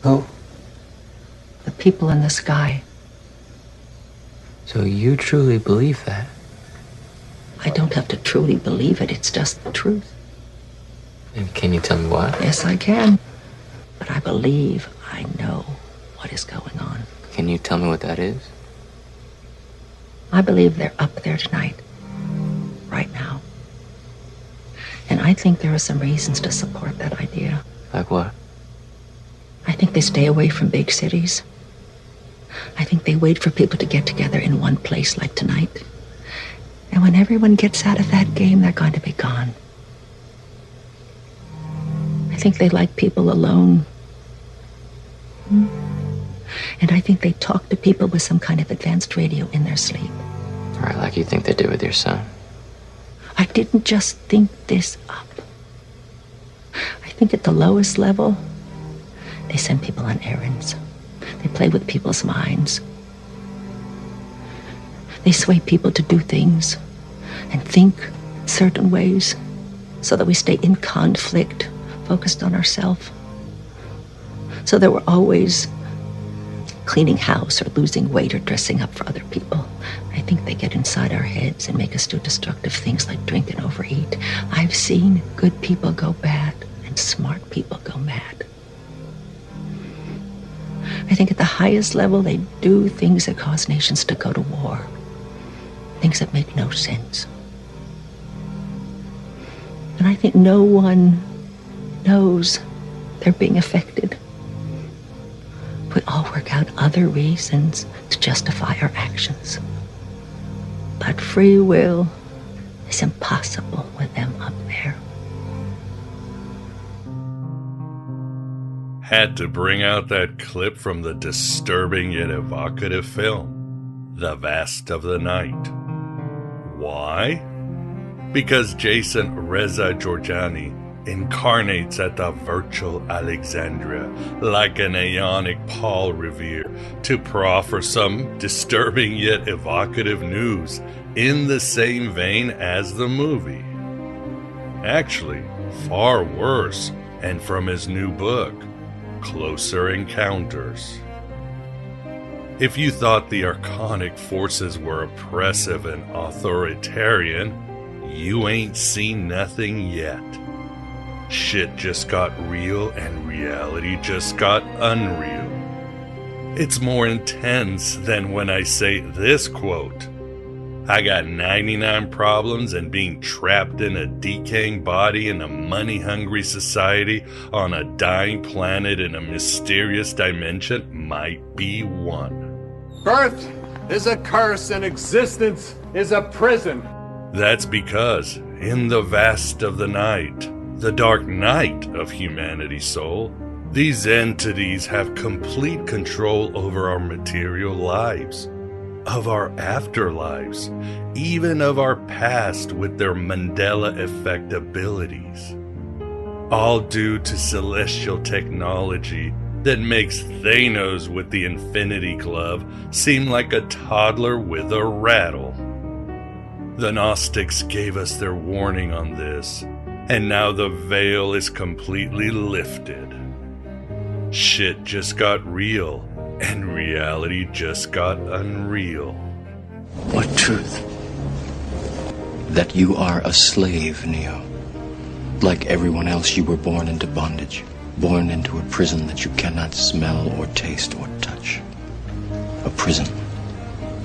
Who? The people in the sky. So you truly believe that? I don't have to truly believe it, it's just the truth. And can you tell me why? Yes, I can. But I believe I know what is going on. Can you tell me what that is? I believe they're up there tonight. Right now. And I think there are some reasons to support that idea. Like what? I think they stay away from big cities. I think they wait for people to get together in one place like tonight. And when everyone gets out of that game, they're going to be gone. I think they like people alone. And I think they talk to people with some kind of advanced radio in their sleep. All right, like you think they did with your son. I didn't just think this up. I think at the lowest level, they send people on errands. They play with people's minds. They sway people to do things and think certain ways so that we stay in conflict, focused on ourselves. So that we're always cleaning house or losing weight or dressing up for other people. I think they get inside our heads and make us do destructive things like drink and overeat. I've seen good people go bad and smart people go mad. I think at the highest level, they do things that cause nations to go to war. Things that make no sense. And I think no one knows they're being affected. We all work out other reasons to justify our actions. But free will is impossible with them up there. Had to bring out that clip from the disturbing yet evocative film, The Vast of the Night. Why? Because Jason Reza Jorjani incarnates at the virtual Alexandria like an aeonic Paul Revere to proffer some disturbing yet evocative news in the same vein as the movie. Actually, far worse, and from his new book, Closer Encounters. If you thought the Archonic forces were oppressive and authoritarian, you ain't seen nothing yet. Shit just got real and reality just got unreal. It's more intense than when I say this quote. I got 99 problems, and being trapped in a decaying body in a money-hungry society on a dying planet in a mysterious dimension might be one. Birth is a curse and existence is a prison. That's because in the vast of the night, the dark night of humanity's soul, these entities have complete control over our material lives, of our afterlives, even of our past with their Mandela effect abilities. All due to celestial technology that makes Thanos with the Infinity Glove seem like a toddler with a rattle. The Gnostics gave us their warning on this, and now the veil is completely lifted. Shit just got real, and reality just got unreal. What truth? That you are a slave, Neo. Like everyone else, you were born into bondage. Born into a prison that you cannot smell or taste or touch. A prison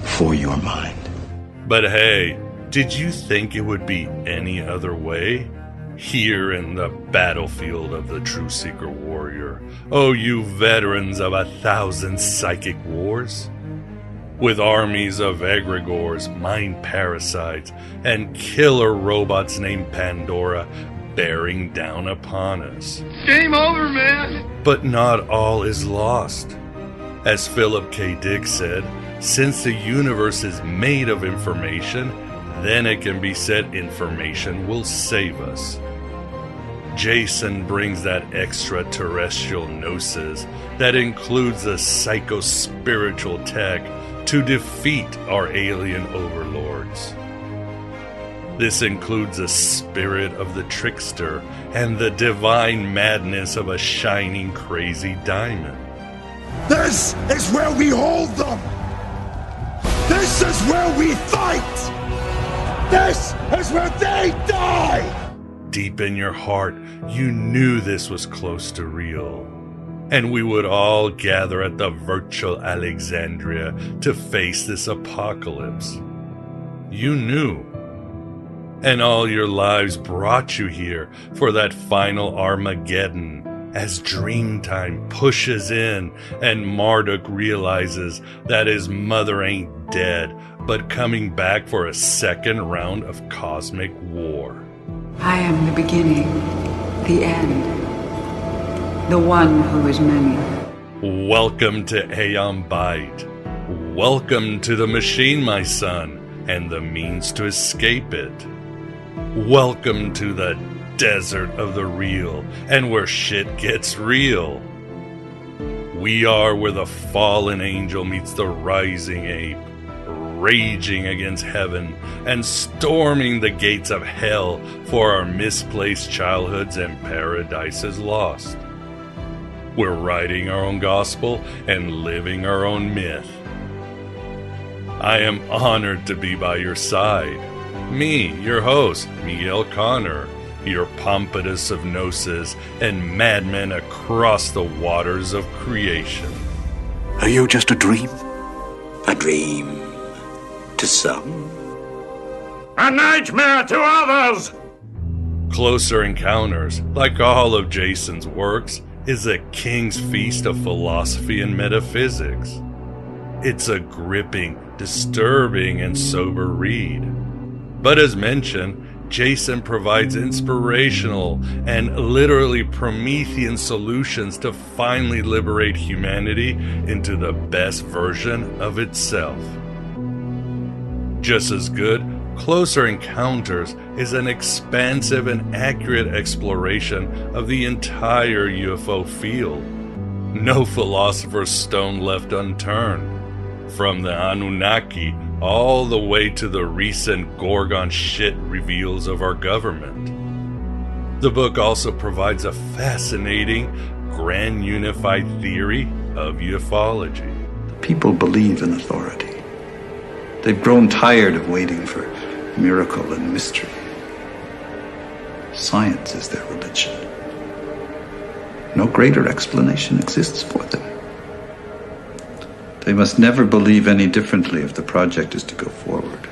for your mind. But hey, did you think it would be any other way? Here in the battlefield of the true seeker warrior, oh you veterans of 1,000 psychic wars? With armies of egregores, mind parasites, and killer robots named Pandora bearing down upon us. Game over, man! But not all is lost. As Philip K. Dick said, since the universe is made of information, then it can be said information will save us. Jason brings that extraterrestrial gnosis that includes a psycho-spiritual tech to defeat our alien overlords. This includes a spirit of the trickster and the divine madness of a shining crazy diamond. This is where we hold them! This is where we fight! This is where they die! Deep in your heart, you knew this was close to real. And we would all gather at the virtual Alexandria to face this apocalypse. You knew. And all your lives brought you here for that final Armageddon, as Dreamtime pushes in and Marduk realizes that his mother ain't dead, but coming back for a second round of cosmic war. I am the beginning, the end, the one who is many. Welcome to Aeon Byte. Welcome to the machine, my son, and the means to escape it. Welcome to the desert of the real, and where shit gets real. We are where the fallen angel meets the rising ape, raging against heaven and storming the gates of hell for our misplaced childhoods and paradises lost. We're writing our own gospel and living our own myth. I am honored to be by your side. Me, your host, Miguel Connor, your Pompatus of Gnosis and madmen across the waters of creation. Are you just a dream? A dream to some, a nightmare to others! Closer Encounters, like all of Jason's works, is a king's feast of philosophy and metaphysics. It's a gripping, disturbing, and sober read. But as mentioned, Jason provides inspirational and literally Promethean solutions to finally liberate humanity into the best version of itself. Just as good, Closer Encounters is an expansive and accurate exploration of the entire UFO field. No philosopher's stone left unturned. From the Anunnaki all the way to the recent Gorgon shit reveals of our government. The book also provides a fascinating, grand unified theory of ufology. people believe in authority. They've grown tired of waiting for miracle and mystery. Science is their religion. No greater explanation exists for them. They must never believe any differently if the project is to go forward.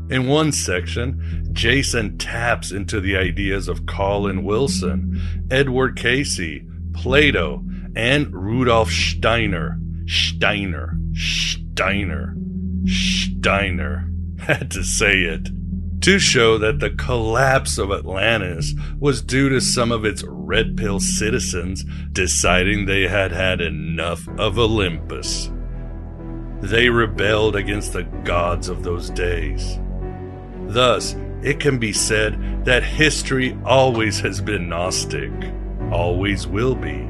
In one section, Jason taps into the ideas of Colin Wilson, Edward Casey, Plato, and Rudolf Steiner. Had to say it. To show that the collapse of Atlantis was due to some of its red pill citizens deciding they had had enough of Olympus. They rebelled against the gods of those days. Thus, it can be said that history always has been Gnostic, always will be.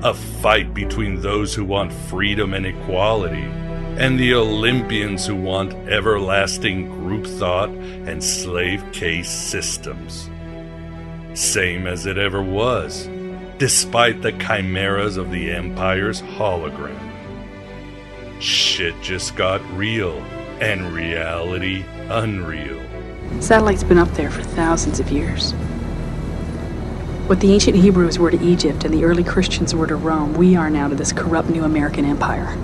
A fight between those who want freedom and equality, and the Olympians who want everlasting group thought and slave case systems. Same as it ever was, despite the chimeras of the Empire's hologram. Shit just got real, and reality unreal. Satellite's been up there for thousands of years. What the ancient Hebrews were to Egypt and the early Christians were to Rome, we are now to this corrupt new American empire.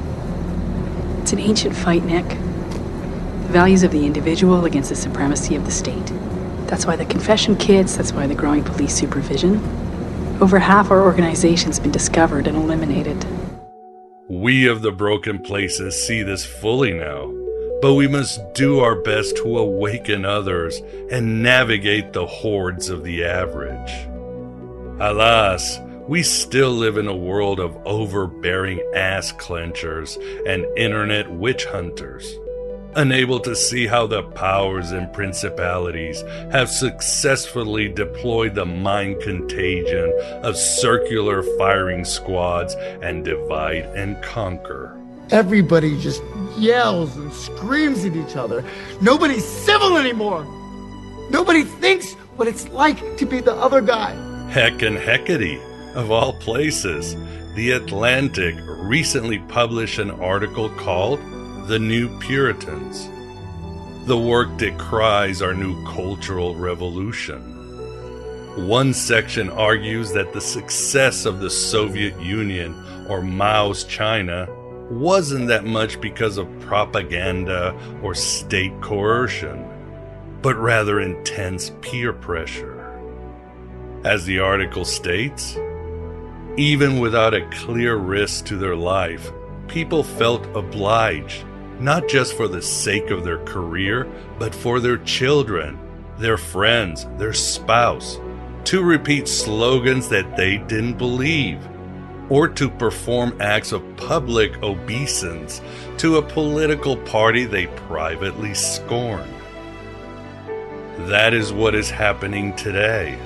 It's an ancient fight, Nick. The values of the individual against the supremacy of the state. That's why the confession kits, that's why the growing police supervision. Over half our organization's been discovered and eliminated. We of the broken places see this fully now, but we must do our best to awaken others and navigate the hordes of the average. Alas, we still live in a world of overbearing ass clenchers and internet witch hunters, unable to see how the powers and principalities have successfully deployed the mind contagion of circular firing squads and divide and conquer. Everybody just yells and screams at each other. Nobody's civil anymore. Nobody thinks what it's like to be the other guy. Heck and heckity. Of all places, The Atlantic recently published an article called The New Puritans. The work decries our new cultural revolution. One section argues that the success of the Soviet Union or Mao's China wasn't that much because of propaganda or state coercion, but rather intense peer pressure. As the article states, even without a clear risk to their life, people felt obliged, not just for the sake of their career, but for their children, their friends, their spouse, to repeat slogans that they didn't believe, or to perform acts of public obeisance to a political party they privately scorned. That is what is happening today.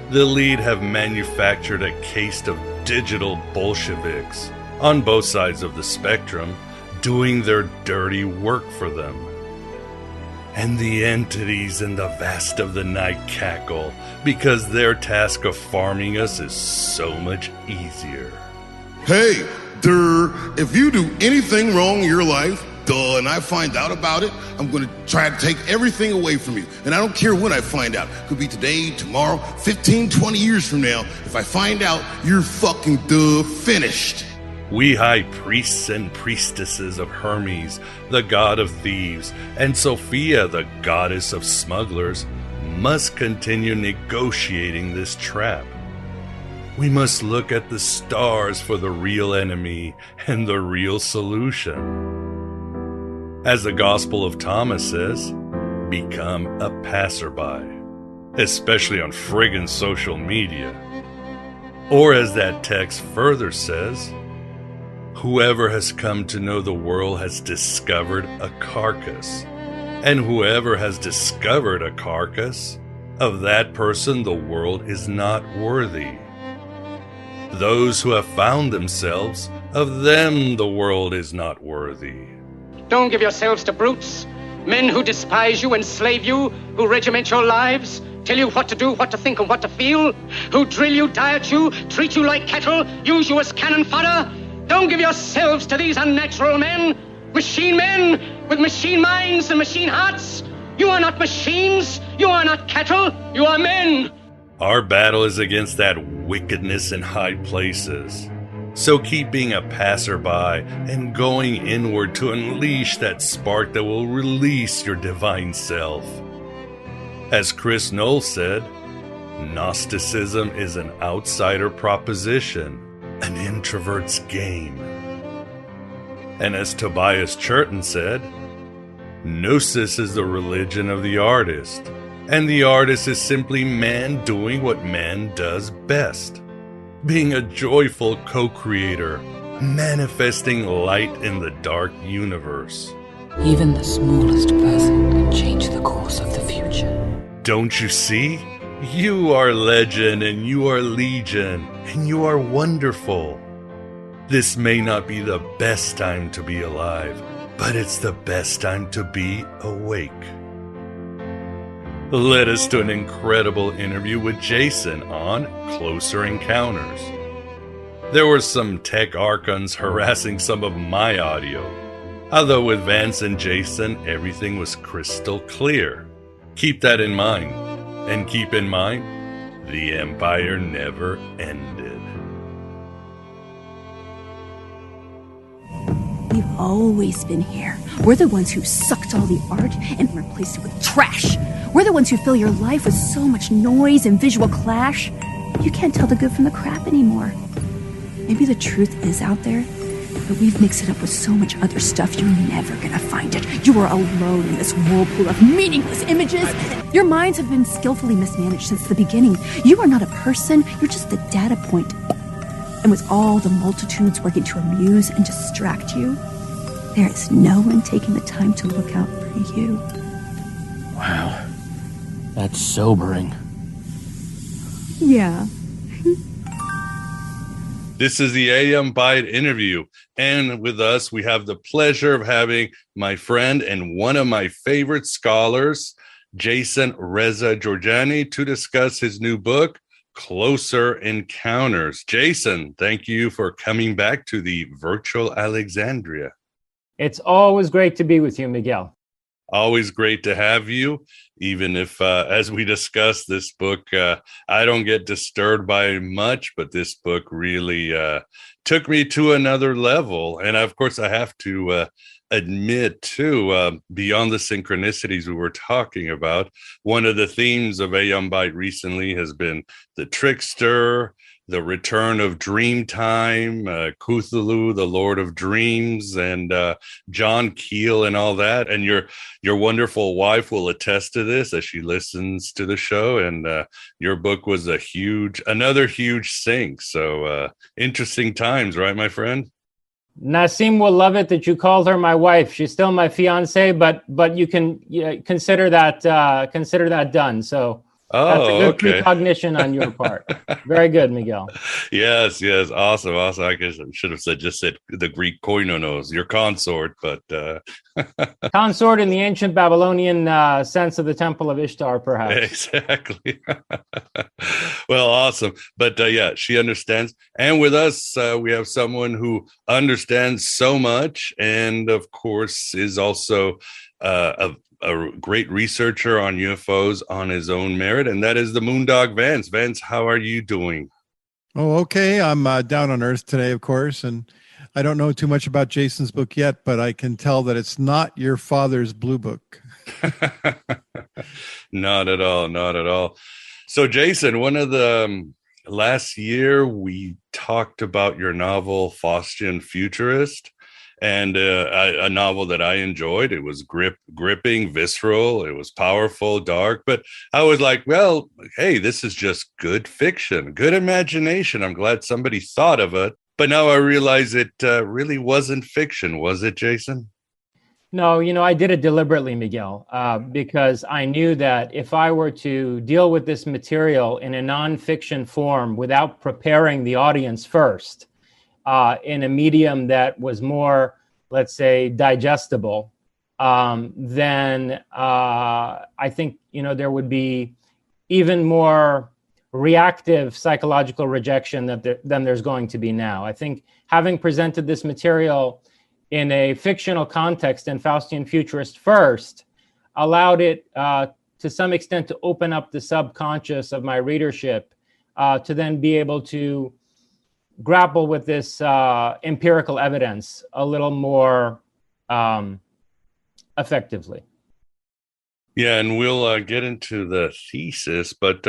The elite have manufactured a caste of digital Bolsheviks on both sides of the spectrum, doing their dirty work for them. And the entities in the vast of the night cackle because their task of farming us is so much easier. Hey, if you do anything wrong in your life, and I find out about it, I'm going to try to take everything away from you. And I don't care when I find out. Could be today, tomorrow, 15, 20 years from now. If I find out, you're fucking finished. We high priests and priestesses of Hermes, the god of thieves, and Sophia, the goddess of smugglers, must continue negotiating this trap. We must look at the stars for the real enemy and the real solution. As the Gospel of Thomas says, become a passerby, especially on friggin' social media. Or as that text further says, whoever has come to know the world has discovered a carcass, and whoever has discovered a carcass, of that person the world is not worthy. Those who have found themselves, of them the world is not worthy. Don't give yourselves to brutes, men who despise you, enslave you, who regiment your lives, tell you what to do, what to think, and what to feel, who drill you, diet you, treat you like cattle, use you as cannon fodder. Don't give yourselves to these unnatural men with machine minds and machine hearts. You are not machines, you are not cattle, you are men. Our battle is against that wickedness in high places. So keep being a passerby and going inward to unleash that spark that will release your divine self. As Chris Knoll said, Gnosticism is an outsider proposition, an introvert's game. And as Tobias Churton said, Gnosis is the religion of the artist, and the artist is simply man doing what man does best. Being a joyful co-creator, manifesting light in the dark universe. Even the smallest person can change the course of the future. Don't you see? You are legend and you are legion and you are wonderful. This may not be the best time to be alive, but it's the best time to be awake. Led us to an incredible interview with Jason on Closer Encounters. There were some tech archons harassing some of my audio, although with Vance and Jason, everything was crystal clear. Keep that in mind, and keep in mind, the Empire never ended. We've always been here. We're the ones who sucked all the art and replaced it with trash. We're the ones who fill your life with so much noise and visual clash. You can't tell the good from the crap anymore. Maybe the truth is out there, but we've mixed it up with so much other stuff you're never gonna find it. You are alone in this whirlpool of meaningless images. Your minds have been skillfully mismanaged since the beginning. You are not a person, you're just the data point. And with all the multitudes working to amuse and distract you, there is no one taking the time to look out for you. Wow. That's sobering. Yeah. This is the AM Byte interview, and with us we have the pleasure of having my friend and one of my favorite scholars, Jason Reza Jorjani, to discuss his new book, Closer Encounters. Jason, thank you for coming back to the virtual Alexandria. It's always great to be with you, Miguel. Always great to have you, even if, as we discussed, this book, I don't get disturbed by much, but this book really took me to another level. And of course, I have to admit, too, beyond the synchronicities we were talking about, one of the themes of Aeon Byte recently has been the trickster, the return of Dreamtime, Cthulhu, the Lord of Dreams, and John Keel and all that. And your wonderful wife will attest to this as she listens to the show. And your book was another huge sync. So interesting times, right, my friend? Nassim will love it that you called her my wife. She's still my fiance, but you can consider that done. So that's a good precognition on your part. Very good, Miguel. Yes, awesome. I guess I should have just said the Greek koinonos, your consort, but consort in the ancient Babylonian sense of the Temple of Ishtar, perhaps. Exactly. Well, awesome. But yeah, she understands. And with us, we have someone who understands so much, and of course is also a great researcher on UFOs on his own merit, and that is the Moondog Vance. Vance, how are you doing? Oh, okay. I'm down on Earth today, of course, and I don't know too much about Jason's book yet, but I can tell that it's not your father's blue book. Not at all. So, Jason, one of the last year we talked about your novel Faustian Futurist, and a novel that I enjoyed. It was gripping, visceral. It was powerful, dark. But I was like, well, hey, this is just good fiction, good imagination. I'm glad somebody thought of it. But now I realize it really wasn't fiction, was it, Jason? No, I did it deliberately, Miguel, because I knew that if I were to deal with this material in a nonfiction form without preparing the audience first, in a medium that was more, let's say, digestible, then I think, there would be even more reactive psychological rejection than there's going to be now. I think having presented this material in a fictional context in Faustian Futurist first allowed it to some extent to open up the subconscious of my readership to then be able to grapple with this empirical evidence a little more effectively. Yeah, and we'll get into the thesis, but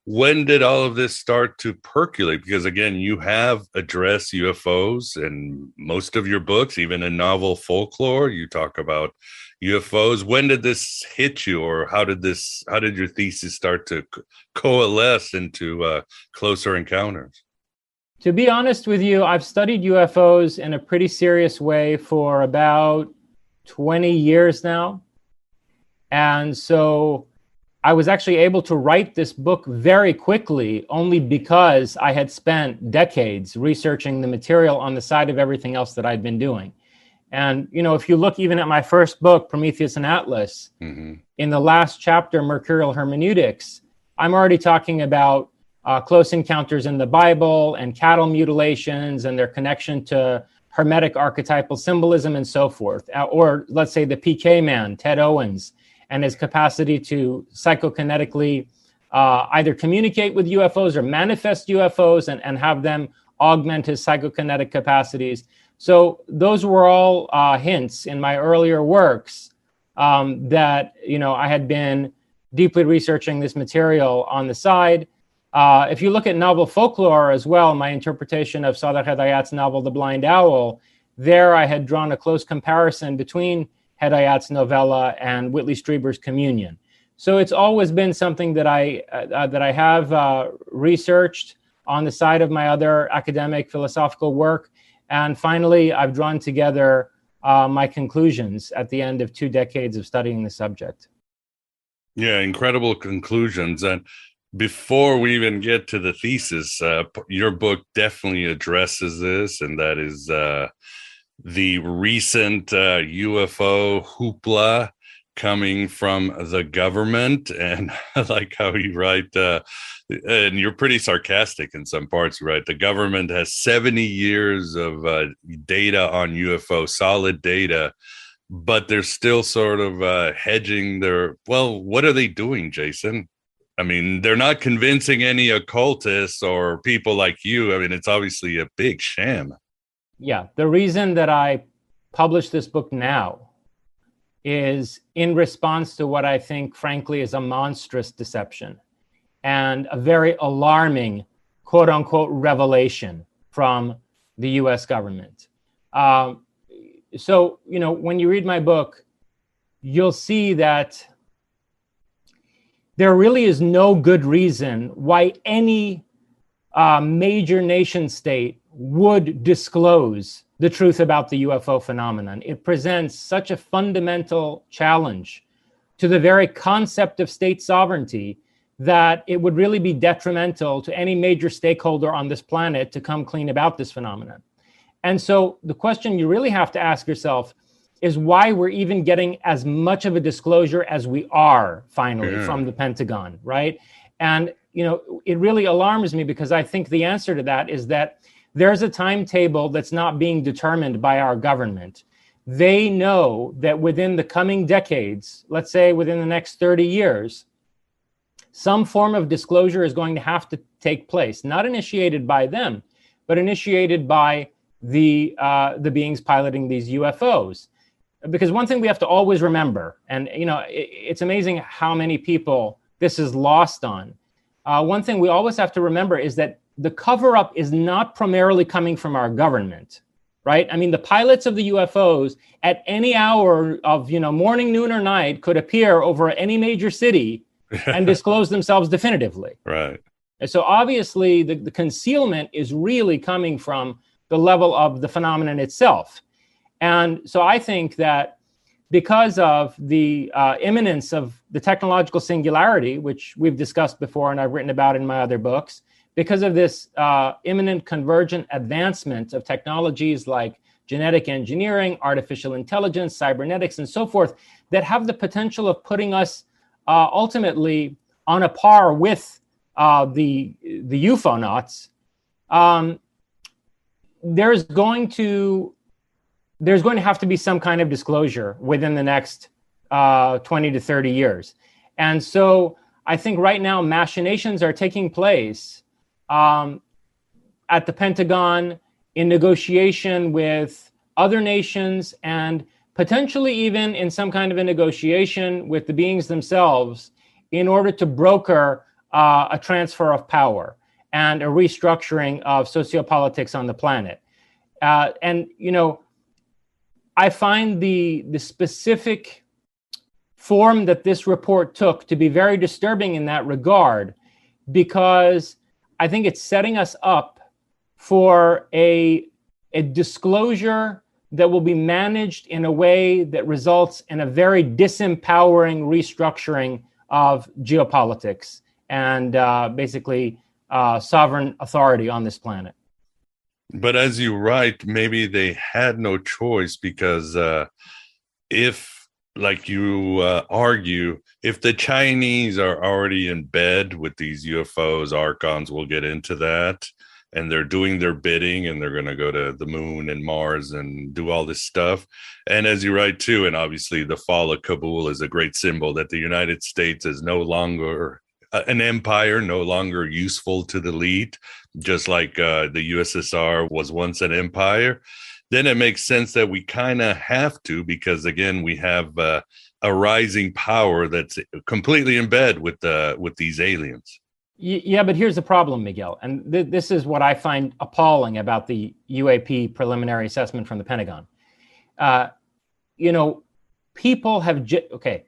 when did all of this start to percolate? Because again, you have addressed UFOs in most of your books, even in novel folklore, you talk about UFOs. When did this hit you, or how did your thesis start to coalesce into Closer Encounters? To be honest with you, I've studied UFOs in a pretty serious way for about 20 years now. And so I was actually able to write this book very quickly only because I had spent decades researching the material on the side of everything else that I'd been doing. And, if you look even at my first book, Prometheus and Atlas, in the last chapter, Mercurial Hermeneutics, I'm already talking about close encounters in the Bible and cattle mutilations and their connection to Hermetic archetypal symbolism and so forth. Or let's say the PK man, Ted Owens, and his capacity to psychokinetically either communicate with UFOs or manifest UFOs and have them augment his psychokinetic capacities. So those were all hints in my earlier works that, I had been deeply researching this material on the side. If you look at novel folklore as well, my interpretation of Sadegh Hedayat's novel, The Blind Owl, there I had drawn a close comparison between Hedayat's novella and Whitley Strieber's Communion. So it's always been something that I have researched on the side of my other academic philosophical work. And finally, I've drawn together my conclusions at the end of 2 decades of studying the subject. Yeah, incredible conclusions. And before we even get to the thesis, your book definitely addresses this, and that is the recent UFO hoopla coming from the government. And I like how you write, and you're pretty sarcastic in some parts, right? The government has 70 years of data on UFO, solid data, but they're still sort of hedging their, well, what are they doing, Jason? I mean, they're not convincing any occultists or people like you. I mean, it's obviously a big sham. Yeah, the reason that I published this book now is in response to what I think, frankly, is a monstrous deception and a very alarming, quote unquote, revelation from the US government. So, you know, when you read my book, you'll see that there really is no good reason why any major nation state would disclose the truth about the UFO phenomenon. It presents such a fundamental challenge to the very concept of state sovereignty that it would really be detrimental to any major stakeholder on this planet to come clean about this phenomenon. And so the question you really have to ask yourself is why we're even getting as much of a disclosure as we are finally from the Pentagon, right? And, you know, it really alarms me because I think the answer to that is that there's a timetable that's not being determined by our government. They know that within the coming decades, let's say within the next 30 years, some form of disclosure is going to have to take place, not initiated by them, but initiated by the beings piloting these UFOs. Because one thing we have to always remember, and you know, it's amazing how many people this is lost on. One thing we always have to remember is that the cover-up is not primarily coming from our government, right? I mean, the pilots of the UFOs at any hour of, you know, morning, noon, or night could appear over any major city and disclose themselves definitively. Right. And so obviously the concealment is really coming from the level of the phenomenon itself. And so I think that because of the imminence of the technological singularity, which we've discussed before and I've written about in my other books, because of this imminent convergent advancement of technologies like genetic engineering, artificial intelligence, cybernetics, and so forth, that have the potential of putting us ultimately on a par with the UFOnauts, there's going to have to be some kind of disclosure within the next 20 to 30 years. And so I think right now machinations are taking place at the Pentagon in negotiation with other nations and potentially even in some kind of a negotiation with the beings themselves in order to broker a transfer of power and a restructuring of sociopolitics on the planet. And, you know, I find the specific form that this report took to be very disturbing in that regard, because I think it's setting us up for a disclosure that will be managed in a way that results in a very disempowering restructuring of geopolitics and basically sovereign authority on this planet. But as you write, maybe they had no choice because if, like you argue, if the Chinese are already in bed with these UFOs, Archons, we'll get into that, and they're doing their bidding and they're going to go to the moon and Mars and do all this stuff. And as you write too, and obviously the fall of Kabul is a great symbol that the United States is no longer an empire, no longer useful to the elite, just like the USSR was once an empire. Then it makes sense that we kind of have to, because again, we have a rising power that's completely in bed with these aliens. Yeah, but here's the problem, Miguel, and this is what I find appalling about the UAP preliminary assessment from the Pentagon. You know, people have okay.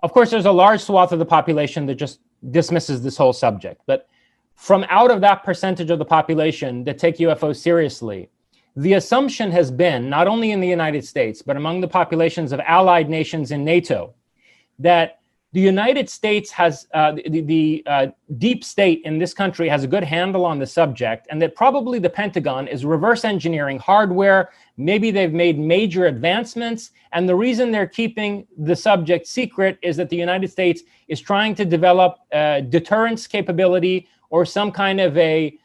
Of course, there's a large swath of the population that just dismisses this whole subject, but from out of that percentage of the population that take UFOs seriously, the assumption has been, not only in the United States, but among the populations of allied nations in NATO, that the United States has, the deep state in this country has a good handle on the subject, and that probably the Pentagon is reverse engineering hardware. Maybe they've made major advancements, and the reason they're keeping the subject secret is that the United States is trying to develop deterrence capability or some kind of a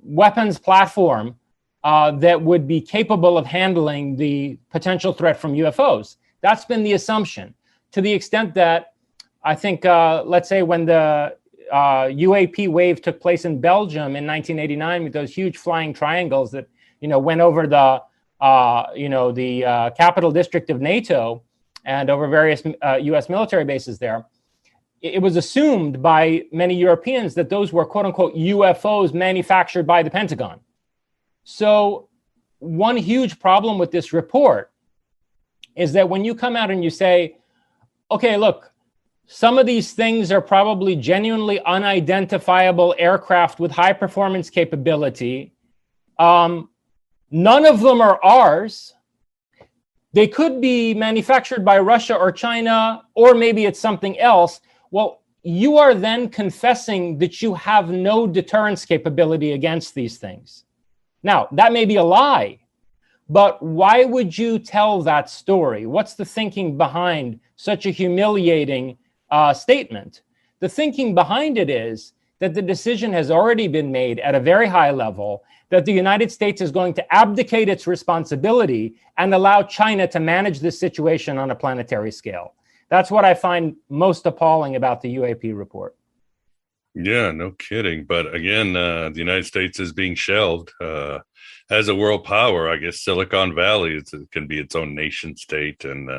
weapons platform that would be capable of handling the potential threat from UFOs. That's been the assumption. To the extent that I think, let's say when the UAP wave took place in Belgium in 1989 with those huge flying triangles that, went over the capital district of NATO and over various US military bases there, it was assumed by many Europeans that those were quote unquote UFOs manufactured by the Pentagon. So one huge problem with this report is that when you come out and you say, okay, look, some of these things are probably genuinely unidentifiable aircraft with high performance capability. None of them are ours. They could be manufactured by Russia or China, or maybe it's something else. Well, you are then confessing that you have no deterrence capability against these things. Now, that may be a lie, but why would you tell that story? What's the thinking behind such a humiliating statement? The thinking behind it is that the decision has already been made at a very high level that the United States is going to abdicate its responsibility and allow China to manage this situation on a planetary scale. That's what I find most appalling about the UAP report. Yeah, no kidding. But again, the United States is being shelved as a world power. I guess Silicon Valley can be its own nation state and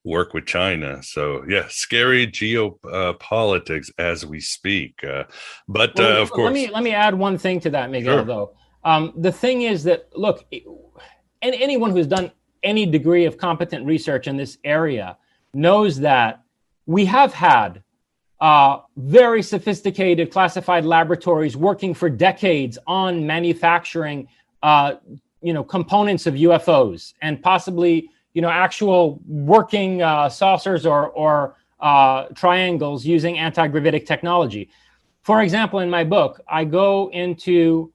work with China. So yeah, scary geopolitics as we speak. But of course, let me add one thing to that, Miguel. Sure. Though the thing is that look, anyone who's done any degree of competent research in this area knows that we have had very sophisticated classified laboratories working for decades on manufacturing, components of UFOs and possibly, actual working saucers or triangles using anti-gravitic technology. For example, in my book, I go into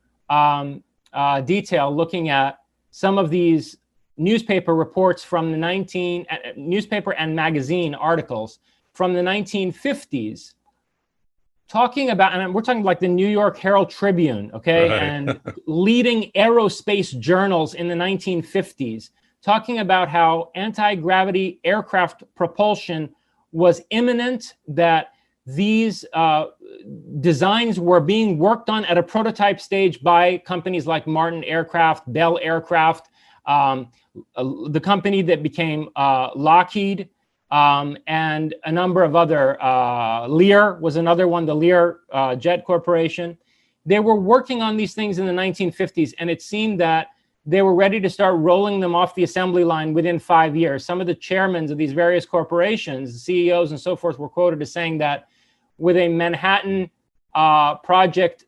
detail looking at some of these newspaper reports from the newspaper and magazine articles from the 1950s, talking about, and we're talking like the New York Herald Tribune, okay, right. And leading aerospace journals in the 1950s, talking about how anti-gravity aircraft propulsion was imminent, that these designs were being worked on at a prototype stage by companies like Martin Aircraft, Bell Aircraft, the company that became Lockheed, and a number of other, Lear was another one, the Lear Jet Corporation. They were working on these things in the 1950s, and it seemed that they were ready to start rolling them off the assembly line within 5 years. Some of the chairmen of these various corporations, CEOs and so forth, were quoted as saying that with a Manhattan project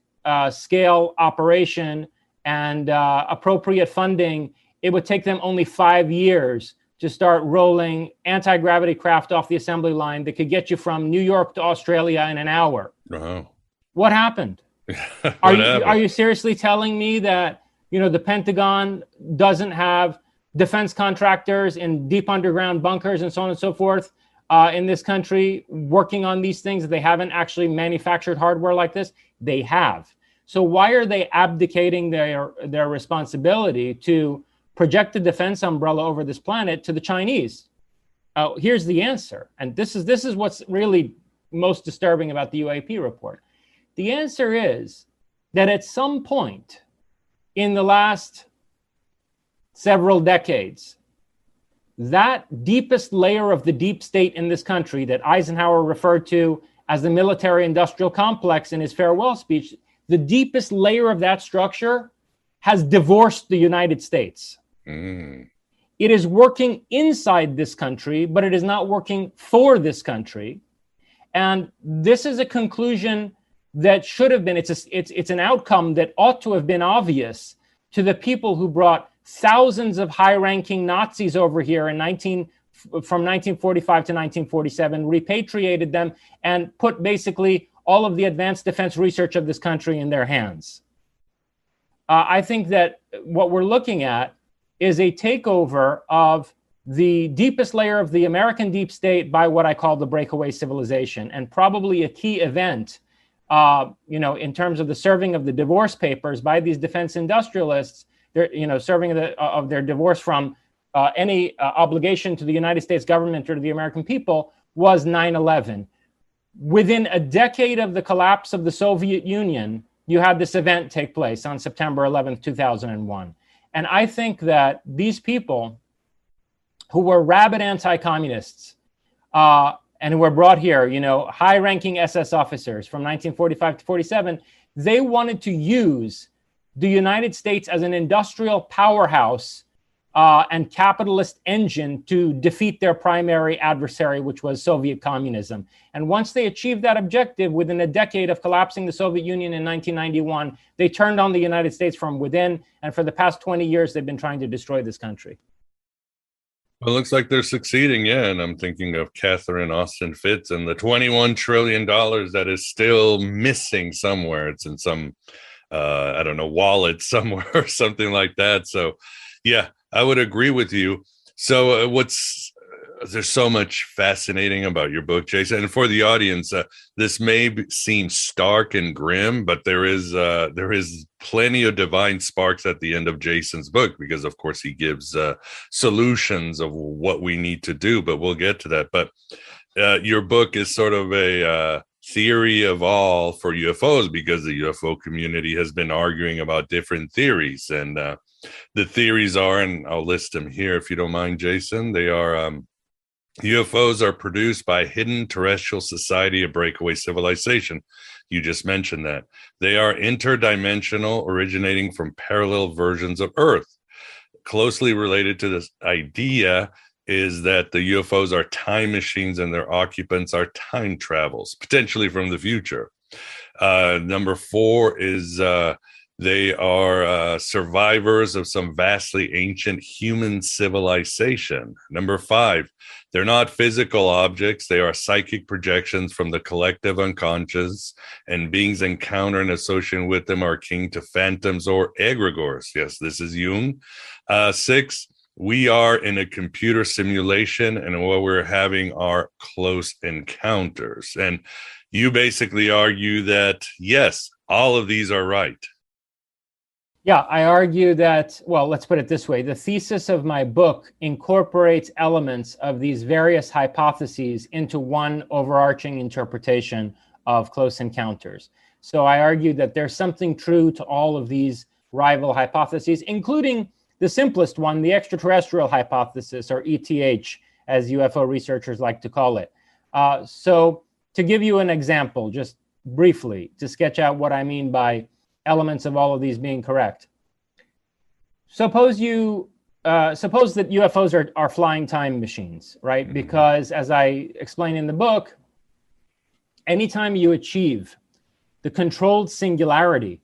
scale operation and appropriate funding, it would take them only 5 years to start rolling anti-gravity craft off the assembly line that could get you from New York to Australia in an hour. Oh. What happened? Are you seriously telling me that, the Pentagon doesn't have defense contractors in deep underground bunkers and so on and so forth in this country working on these things? They haven't actually manufactured hardware like this? They have. So why are they abdicating their responsibility to project the defense umbrella over this planet to the Chinese? Here's the answer. And this is what's really most disturbing about the UAP report. The answer is that at some point in the last several decades, that deepest layer of the deep state in this country that Eisenhower referred to as the military-industrial complex in his farewell speech, the deepest layer of that structure has divorced the United States. Mm. It is working inside this country, but it is not working for this country. And this is a conclusion that should have been, it's an outcome that ought to have been obvious to the people who brought thousands of high-ranking Nazis over here in from 1945 to 1947, repatriated them, and put basically all of the advanced defense research of this country in their hands. I think that what we're looking at is a takeover of the deepest layer of the American deep state by what I call the breakaway civilization, and probably a key event, in terms of the serving of the divorce papers by these defense industrialists, serving of their divorce from any obligation to the United States government or to the American people, was 9/11. Within a decade of the collapse of the Soviet Union, you had this event take place on September 11th, 2001. And I think that these people who were rabid anti-communists and who were brought here, high-ranking SS officers from 1945 to 47, they wanted to use the United States as an industrial powerhouse and capitalist engine to defeat their primary adversary, which was Soviet communism. And once they achieved that objective, within a decade of collapsing the Soviet Union in 1991, they turned on the United States from within. And for the past 20 years, they've been trying to destroy this country. Well, it looks like they're succeeding, yeah. And I'm thinking of Catherine Austin Fitts and the $21 trillion that is still missing somewhere. It's in some, wallet somewhere or something like that. So, yeah, I would agree with you. So there's so much fascinating about your book, Jason. And for the audience, this may seem stark and grim, but there is plenty of divine sparks at the end of Jason's book, because of course he gives solutions of what we need to do, but we'll get to that. But your book is sort of a theory of all for UFOs, because the UFO community has been arguing about different theories. And the theories are, and I'll list them here if you don't mind, Jason, they are UFOs are produced by hidden terrestrial society of breakaway civilization. You just mentioned that. They are interdimensional, originating from parallel versions of Earth. Closely related to this idea is that the UFOs are time machines and their occupants are time travels, potentially from the future. Number 4 is they are survivors of some vastly ancient human civilization. Number 5, they're not physical objects. They are psychic projections from the collective unconscious, and beings encountered and associated with them are akin to phantoms or egregores. Yes, this is Jung. 6, we are in a computer simulation, and what we're having are close encounters. And you basically argue that, yes, all of these are right. Yeah, I argue that, well, let's put it this way. The thesis of my book incorporates elements of these various hypotheses into one overarching interpretation of close encounters. So I argue that there's something true to all of these rival hypotheses, including the simplest one, the extraterrestrial hypothesis, or ETH, as UFO researchers like to call it. So to give you an example, just briefly, to sketch out what I mean by elements of all of these being correct. Suppose that UFOs are flying time machines, right? Mm-hmm. Because as I explain in the book, anytime you achieve the controlled singularity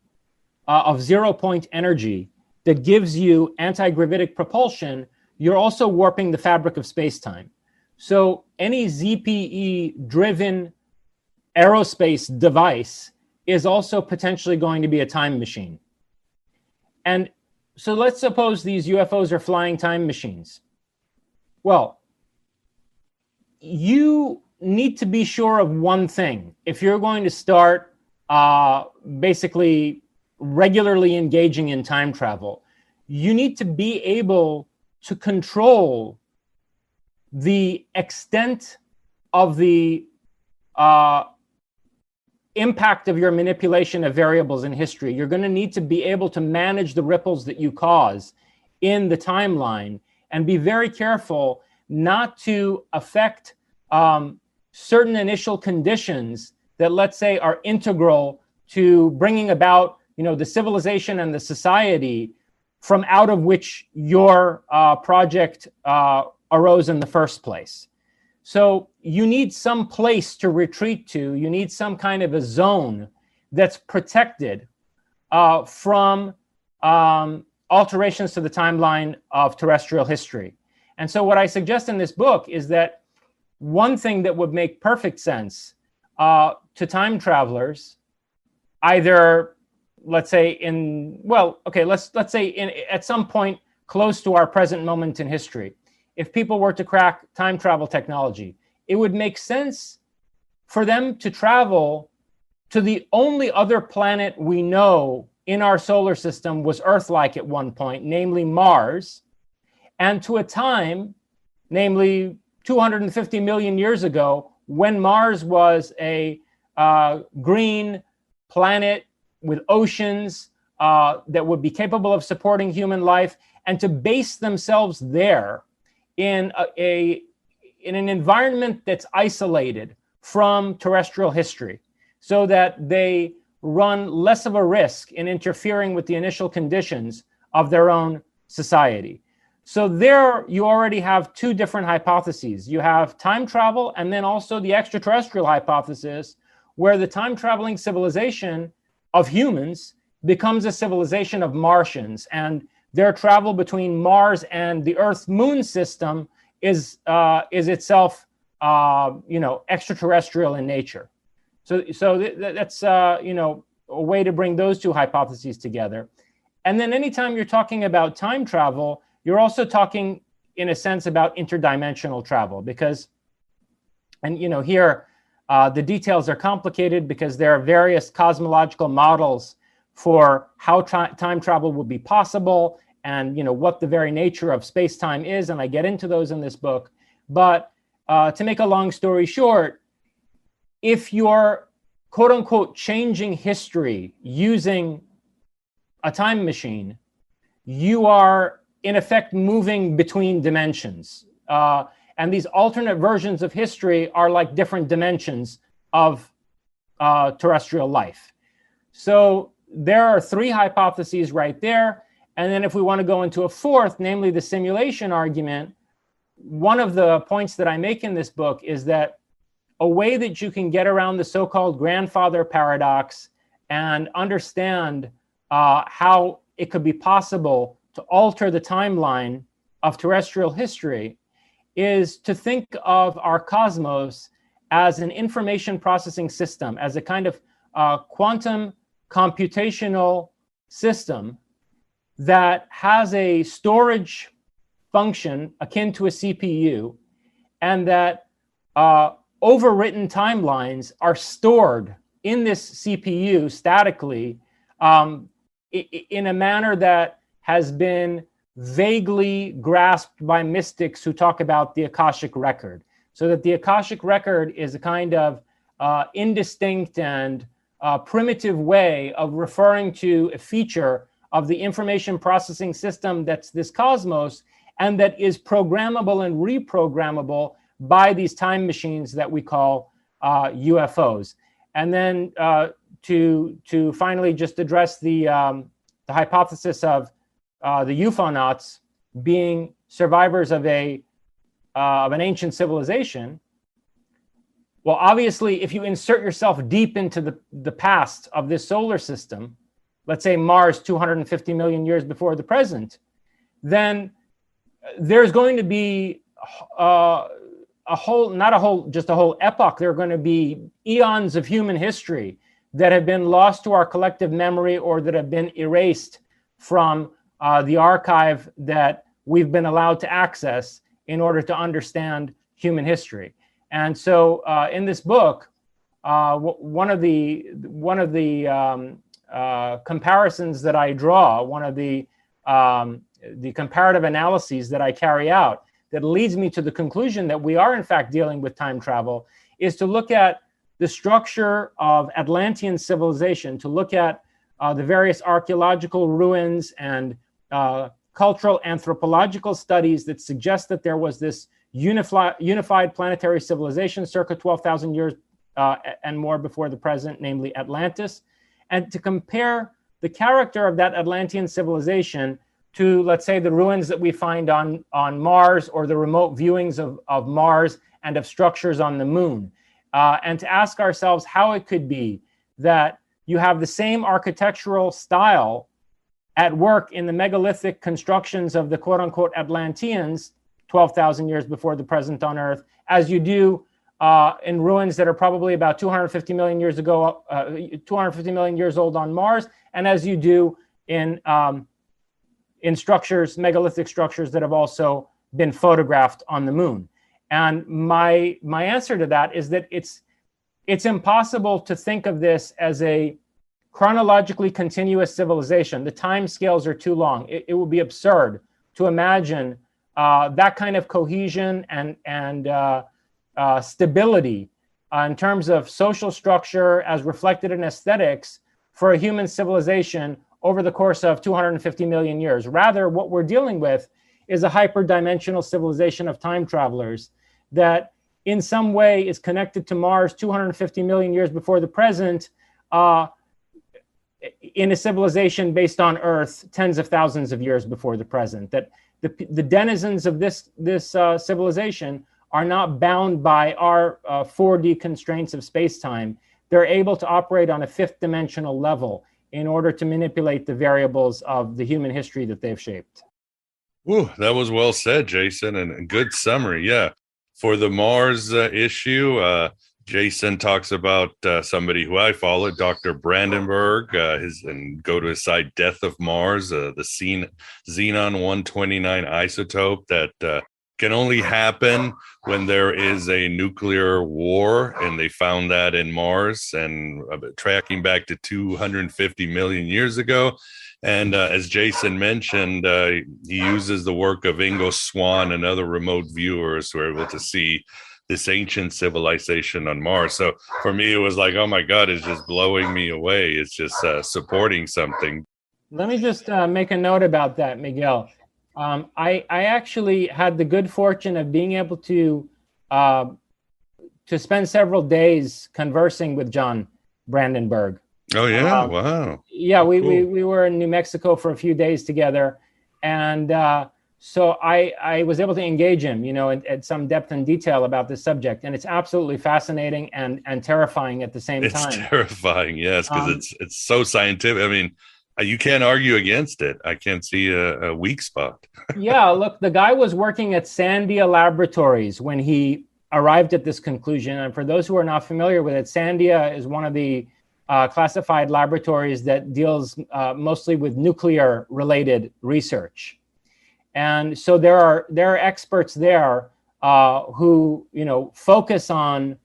of 0-point energy that gives you anti-gravitic propulsion, you're also warping the fabric of space-time. So any ZPE-driven aerospace device is also potentially going to be a time machine. And so let's suppose these UFOs are flying time machines. Well, you need to be sure of one thing. If you're going to start basically regularly engaging in time travel, you need to be able to control the extent of the impact of your manipulation of variables in history. You're going to need to be able to manage the ripples that you cause in the timeline and be very careful not to affect certain initial conditions that, let's say, are integral to bringing about, the civilization and the society from out of which your project arose in the first place. So you need some place to retreat to. You need some kind of a zone that's protected from alterations to the timeline of terrestrial history. And so what I suggest in this book is that one thing that would make perfect sense to time travelers, either, let's say let's say at some point close to our present moment in history, if people were to crack time travel technology, it would make sense for them to travel to the only other planet we know in our solar system was Earth-like at one point, namely Mars, and to a time, namely 250 million years ago, when Mars was a green planet with oceans that would be capable of supporting human life, and to base themselves there in an environment that's isolated from terrestrial history, so that they run less of a risk in interfering with the initial conditions of their own society. So there you already have two different hypotheses. You have time travel, and then also the extraterrestrial hypothesis, where the time traveling civilization of humans becomes a civilization of Martians, and their travel between Mars and the Earth-Moon system is itself, extraterrestrial in nature. So that's a way to bring those two hypotheses together. And then anytime you're talking about time travel, you're also talking, in a sense, about interdimensional travel, because, here the details are complicated because there are various cosmological models for how time travel would be possible, and what the very nature of space-time is, and I get into those in this book. But to make a long story short, if you're quote-unquote changing history using a time machine, you are in effect moving between dimensions. And these alternate versions of history are like different dimensions of terrestrial life. So there are three hypotheses right there. And then if we want to go into a fourth, namely the simulation argument, one of the points that I make in this book is that a way that you can get around the so-called grandfather paradox and understand how it could be possible to alter the timeline of terrestrial history is to think of our cosmos as an information processing system, as a kind of quantum computational system that has a storage function akin to a CPU, and that overwritten timelines are stored in this CPU statically in a manner that has been vaguely grasped by mystics who talk about the Akashic record. So that the Akashic record is a kind of indistinct and primitive way of referring to a feature of the information processing system that's this cosmos, and that is programmable and reprogrammable by these time machines that we call UFOs. And then to finally just address the hypothesis of the ufonauts being survivors of an ancient civilization. Well, obviously, if you insert yourself deep into the past of this solar system, let's say Mars 250 million years before the present, then there's going to be just a whole epoch. There are going to be eons of human history that have been lost to our collective memory, or that have been erased from the archive that we've been allowed to access in order to understand human history. And so in this book, one of the comparisons that I draw, one of the comparative analyses that I carry out that leads me to the conclusion that we are in fact dealing with time travel, is to look at the structure of Atlantean civilization, to look at the various archaeological ruins and cultural anthropological studies that suggest that there was this unified planetary civilization circa 12,000 years and more before the present, namely Atlantis, and to compare the character of that Atlantean civilization to, let's say, the ruins that we find on Mars, or the remote viewings of Mars and of structures on the moon, and to ask ourselves how it could be that you have the same architectural style at work in the megalithic constructions of the quote-unquote Atlanteans 12,000 years before the present on Earth, as you do in ruins that are probably about 250 million years ago, 250 million years old on Mars, and as you do in structures, megalithic structures that have also been photographed on the moon. And my answer to that is that it's impossible to think of this as a chronologically continuous civilization. The time scales are too long. It would be absurd to imagine that kind of cohesion and stability in terms of social structure as reflected in aesthetics for a human civilization over the course of 250 million years. Rather, what we're dealing with is a hyperdimensional civilization of time travelers that in some way is connected to Mars 250 million years before the present, in a civilization based on Earth tens of thousands of years before the present. That the denizens of this civilization are not bound by our 4D constraints of space-time. They're able to operate on a fifth dimensional level in order to manipulate the variables of the human history that they've shaped. Ooh, that was well said, Jason, and a good summary. Yeah. For the Mars issue, Jason talks about somebody who I follow, Dr. Brandenburg, and go to his site, Death of Mars, the Xenon 129 isotope that can only happen when there is a nuclear war, and they found that in Mars, and tracking back to 250 million years ago. And as Jason mentioned, he uses the work of Ingo Swann and other remote viewers who are able to see this ancient civilization on Mars. So for me, it was like, oh my God, it's just blowing me away. It's just supporting something. Let me just make a note about that, Miguel. I actually had the good fortune of being able to spend several days conversing with John Brandenburg. Oh yeah, wow. Yeah, we were in New Mexico for a few days together, and so I was able to engage him, at some depth and detail about this subject, and it's absolutely fascinating and terrifying at the same time. It's terrifying, yes, because it's so scientific. I mean, you can't argue against it. I can't see a weak spot. Yeah, look, the guy was working at Sandia Laboratories when he arrived at this conclusion, and for those who are not familiar with it, Sandia is one of the classified laboratories that deals mostly with nuclear-related research, and so there are experts there who focus on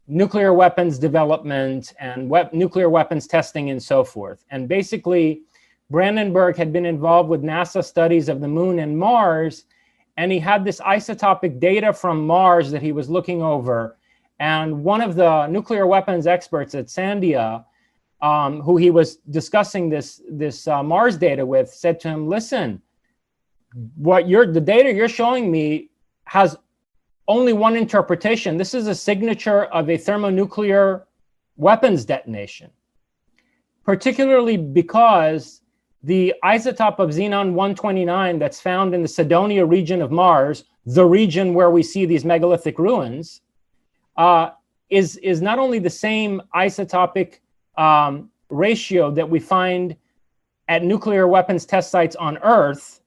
nuclear weapons development and nuclear weapons testing and so forth. And basically, Brandenburg had been involved with NASA studies of the moon and Mars, and he had this isotopic data from Mars that he was looking over. And one of the nuclear weapons experts at Sandia, who he was discussing this Mars data with, said to him, listen, the data you're showing me has only one interpretation. This is a signature of a thermonuclear weapons detonation, particularly because the isotope of Xenon 129 that's found in the Cydonia region of Mars, the region where we see these megalithic ruins, is not only the same isotopic ratio that we find at nuclear weapons test sites on Earth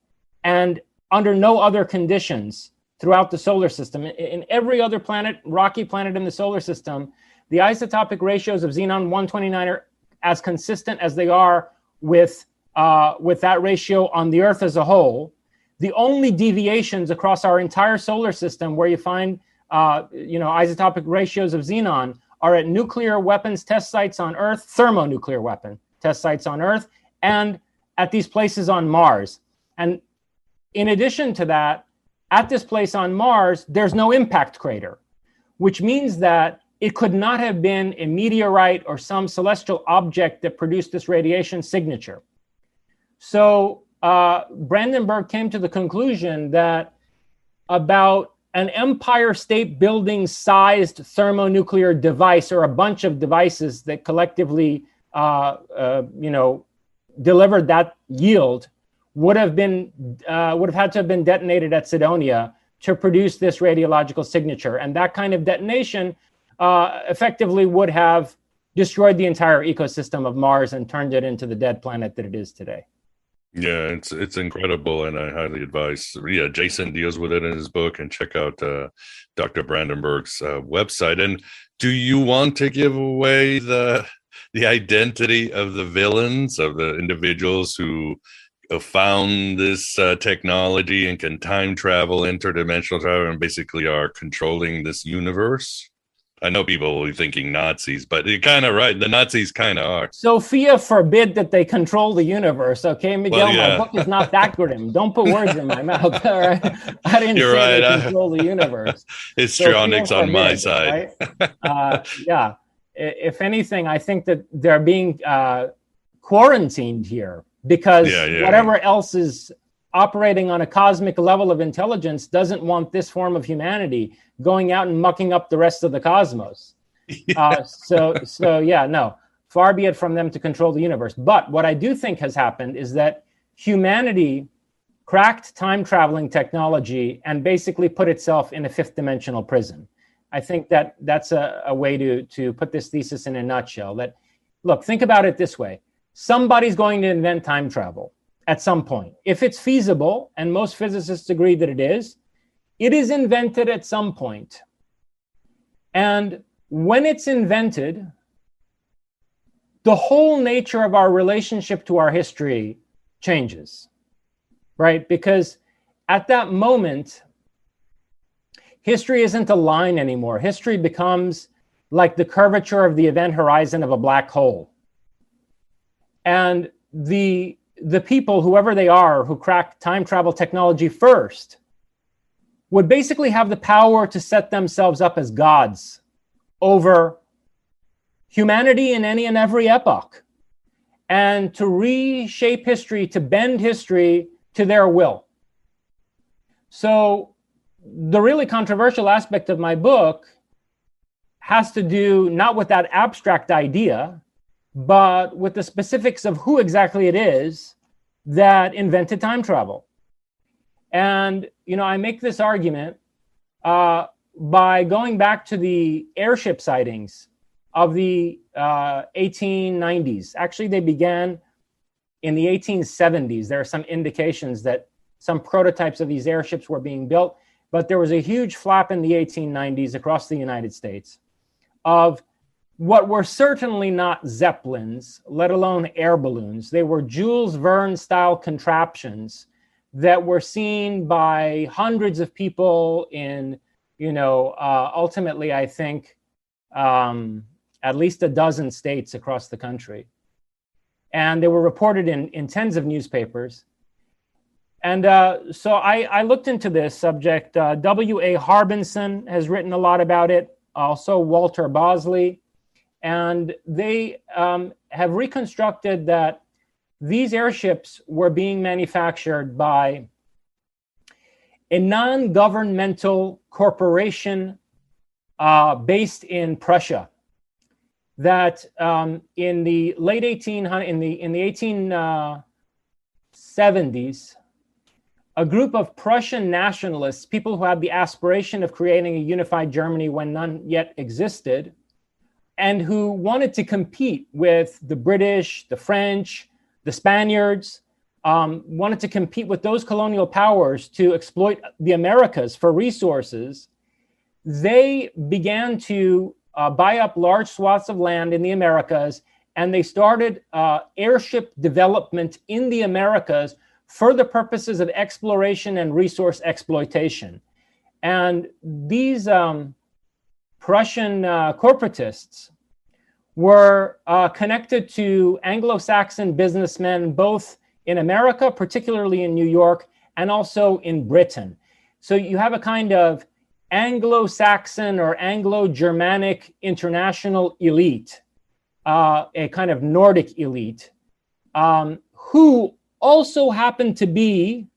and under no other conditions throughout the solar system. In every other planet, rocky planet in the solar system, the isotopic ratios of Xenon 129 are as consistent as they are with that ratio on the Earth as a whole. The only deviations across our entire solar system where you find isotopic ratios of xenon are at nuclear weapons test sites on Earth, thermonuclear weapon test sites on Earth, and at these places on Mars. And in addition to that, at this place on Mars, there's no impact crater, which means that it could not have been a meteorite or some celestial object that produced this radiation signature. So Brandenburg came to the conclusion that about an Empire State Building sized thermonuclear device, or a bunch of devices that collectively, delivered that yield, would have had to have been detonated at Cydonia to produce this radiological signature. And that kind of detonation effectively would have destroyed the entire ecosystem of Mars and turned it into the dead planet that it is today. Yeah, it's incredible, and I highly advise. Yeah, Jason deals with it in his book, and check out Dr. Brandenburg's website. And do you want to give away the identity of the villains, of the individuals who found this technology and can time travel, interdimensional travel, and basically are controlling this universe? I know people will be thinking Nazis, but you're kind of right. The Nazis kind of are. Sophia forbid that they control the universe. Okay, Miguel, Well, yeah. my book is not that grim. Don't put words in my mouth. All right? I didn't You're say right. they control the universe. Histrionics Sophia on my forbid, side. right? Yeah. If anything, I think that they're being quarantined here because whatever else is operating on a cosmic level of intelligence doesn't want this form of humanity going out and mucking up the rest of the cosmos. No, far be it from them to control the universe. But what I do think has happened is that humanity cracked time traveling technology and basically put itself in a fifth dimensional prison. I think that that's a way to put this thesis in a nutshell. That, look, think about it this way. Somebody's going to invent time travel at some point. If it's feasible, and most physicists agree that it is invented at some point. And when it's invented, the whole nature of our relationship to our history changes, right? Because at that moment, history isn't a line anymore. History becomes like the curvature of the event horizon of a black hole. And the people, whoever they are, who crack time travel technology first, would basically have the power to set themselves up as gods over humanity in any and every epoch, and to reshape history, to bend history to their will. So the really controversial aspect of my book has to do not with that abstract idea, but with the specifics of who exactly it is that invented time travel. And, I make this argument by going back to the airship sightings of the 1890s. Actually, they began in the 1870s. There are some indications that some prototypes of these airships were being built, but there was a huge flap in the 1890s across the United States of what were certainly not Zeppelins, let alone air balloons. They were Jules Verne-style contraptions that were seen by hundreds of people in, ultimately, I think, at least a dozen states across the country. And they were reported in tens of newspapers. And so I looked into this subject. W.A. Harbinson has written a lot about it, also Walter Bosley. And they have reconstructed that these airships were being manufactured by a non-governmental corporation based in Prussia. That in the late 1870s, a group of Prussian nationalists, people who had the aspiration of creating a unified Germany when none yet existed, and who wanted to compete with the British, the French, the Spaniards, wanted to compete with those colonial powers to exploit the Americas for resources. They began to buy up large swaths of land in the Americas, and they started airship development in the Americas for the purposes of exploration and resource exploitation. And these Prussian corporatists were connected to Anglo-Saxon businessmen, both in America, particularly in New York, and also in Britain. So you have a kind of Anglo-Saxon or Anglo-Germanic international elite, a kind of Nordic elite, who also happen to be,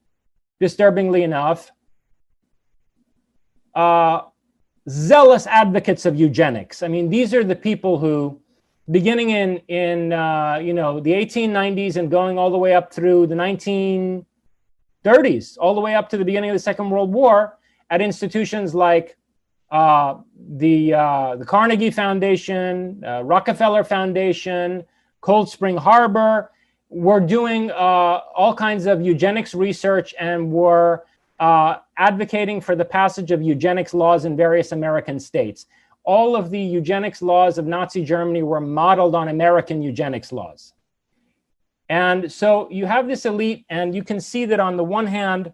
disturbingly enough, zealous advocates of eugenics. I mean, these are the people who, beginning in the 1890s and going all the way up through the 1930s, all the way up to the beginning of the Second World War, at institutions like the Carnegie Foundation, Rockefeller Foundation, Cold Spring Harbor, were doing all kinds of eugenics research and were advocating for the passage of eugenics laws in various American states. All of the eugenics laws of Nazi Germany were modeled on American eugenics laws. And so you have this elite, and you can see that on the one hand,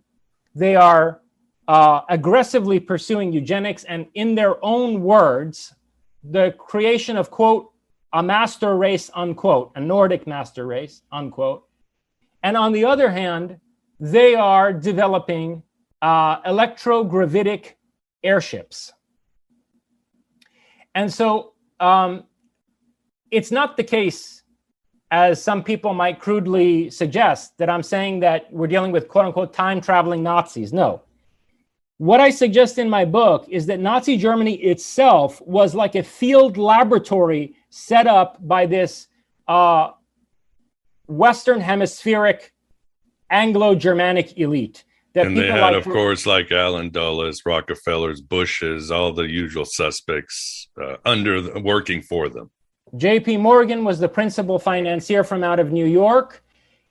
they are aggressively pursuing eugenics, and in their own words, the creation of, quote, a master race, unquote, a Nordic master race, unquote. And on the other hand, they are developing electrogravitic airships. And so it's not the case, as some people might crudely suggest, that I'm saying that we're dealing with quote unquote time-traveling Nazis. No. What I suggest in my book is that Nazi Germany itself was like a field laboratory set up by this Western hemispheric Anglo-Germanic elite. And they had, of course, like Allen Dulles, Rockefellers, Bushes, all the usual suspects working for them. J.P. Morgan was the principal financier from out of New York.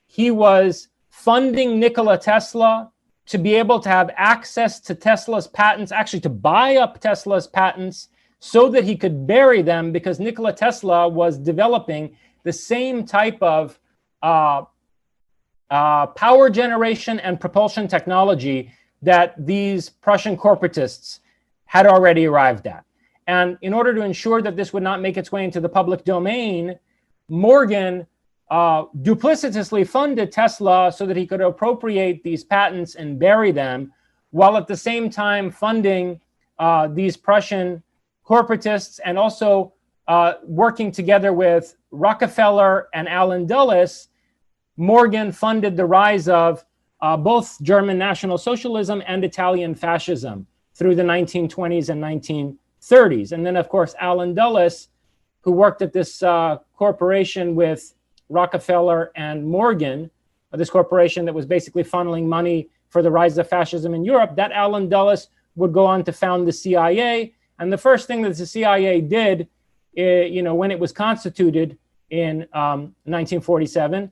He was funding Nikola Tesla to be able to have access to Tesla's patents, actually to buy up Tesla's patents so that he could bury them, because Nikola Tesla was developing the same type of power generation and propulsion technology that these Prussian corporatists had already arrived at. And in order to ensure that this would not make its way into the public domain, Morgan duplicitously funded Tesla so that he could appropriate these patents and bury them, while at the same time funding these Prussian corporatists, and also working together with Rockefeller and Allen Dulles. Morgan funded the rise of both German National Socialism and Italian fascism through the 1920s and 1930s. And then, of course, Allen Dulles, who worked at this corporation with Rockefeller and Morgan, this corporation that was basically funneling money for the rise of fascism in Europe, that Allen Dulles would go on to found the CIA. And the first thing that the CIA did, when it was constituted in 1947,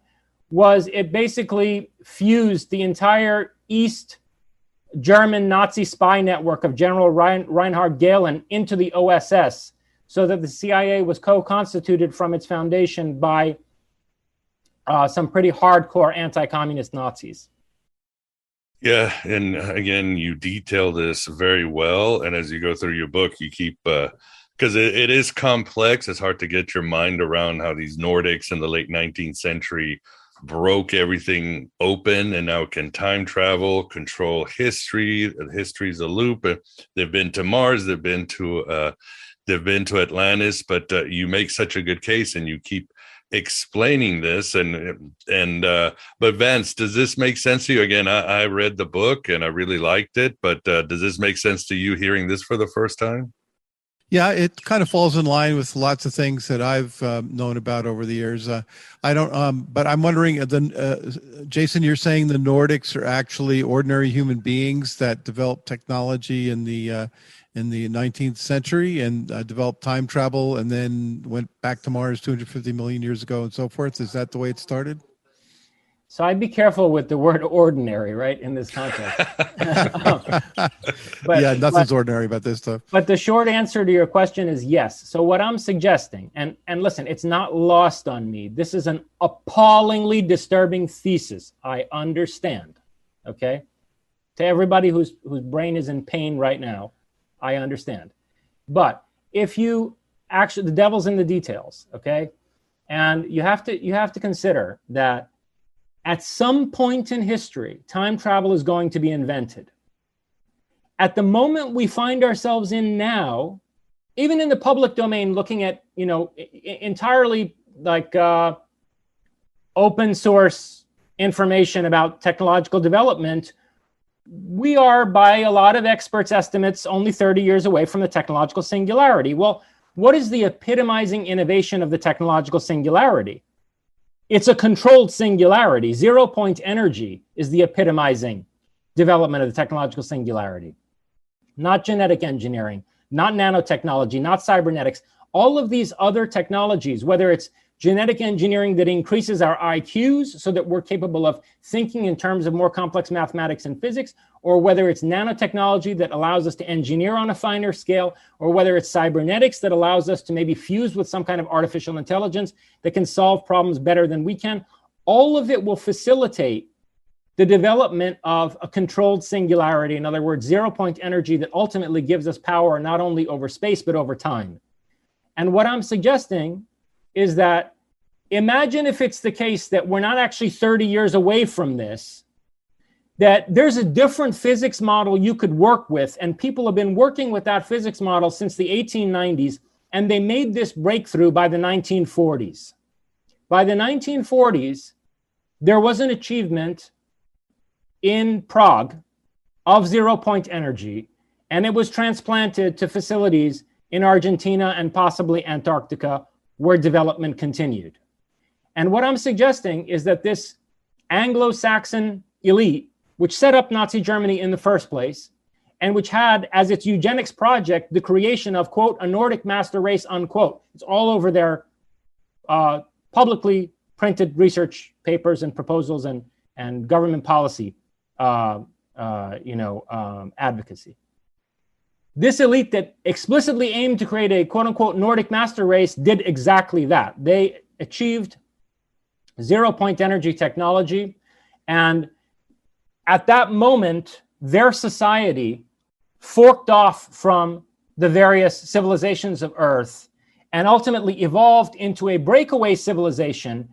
was it basically fused the entire East German Nazi spy network of General Reinhard Gehlen into the OSS, so that the CIA was co-constituted from its foundation by some pretty hardcore anti-communist Nazis. Yeah, and again, you detail this very well, and as you go through your book, you keep because it is complex. It's hard to get your mind around how these Nordics in the late 19th century broke everything open and now can time travel, control history. History's a loop. They've been to Mars. They've been to Atlantis. But you make such a good case, and you keep explaining this. But Vance, does this make sense to you? Again, I read the book and I really liked it. But does this make sense to you hearing this for the first time? Yeah, it kind of falls in line with lots of things that I've known about over the years. I don't, but I'm wondering, Jason, you're saying the Nordics are actually ordinary human beings that developed technology in the 19th century and developed time travel and then went back to Mars 250 million years ago and so forth. Is that the way it started? So I'd be careful with the word ordinary, right, in this context. Nothing's ordinary about this stuff. But the short answer to your question is yes. So what I'm suggesting, and listen, it's not lost on me. This is an appallingly disturbing thesis. I understand, okay? To everybody whose brain is in pain right now, I understand. But if you actually, the devil's in the details, okay? And you have to consider that at some point in history, time travel is going to be invented. At the moment we find ourselves in now, even in the public domain, looking at, entirely like open source information about technological development, we are, by a lot of experts' estimates, only 30 years away from the technological singularity. Well, what is the epitomizing innovation of the technological singularity? It's a controlled singularity. 0-point energy is the epitomizing development of the technological singularity. Not genetic engineering, not nanotechnology, not cybernetics. All of these other technologies, whether it's genetic engineering that increases our IQs so that we're capable of thinking in terms of more complex mathematics and physics, or whether it's nanotechnology that allows us to engineer on a finer scale, or whether it's cybernetics that allows us to maybe fuse with some kind of artificial intelligence that can solve problems better than we can. All of it will facilitate the development of a controlled singularity. In other words, zero-point energy that ultimately gives us power not only over space, but over time. And what I'm suggesting is that imagine if it's the case that we're not actually 30 years away from this, that there's a different physics model you could work with, and people have been working with that physics model since the 1890s, and they made this breakthrough by the 1940s. By the 1940s, there was an achievement in Prague of zero-point energy, and it was transplanted to facilities in Argentina and possibly Antarctica, where development continued. And what I'm suggesting is that this Anglo-Saxon elite, which set up Nazi Germany in the first place, and which had as its eugenics project the creation of, quote, a Nordic master race, unquote. It's all over their publicly printed research papers and proposals and government policy, advocacy. This elite that explicitly aimed to create a quote-unquote Nordic master race did exactly that. They achieved zero-point energy technology, and at that moment, their society forked off from the various civilizations of Earth and ultimately evolved into a breakaway civilization,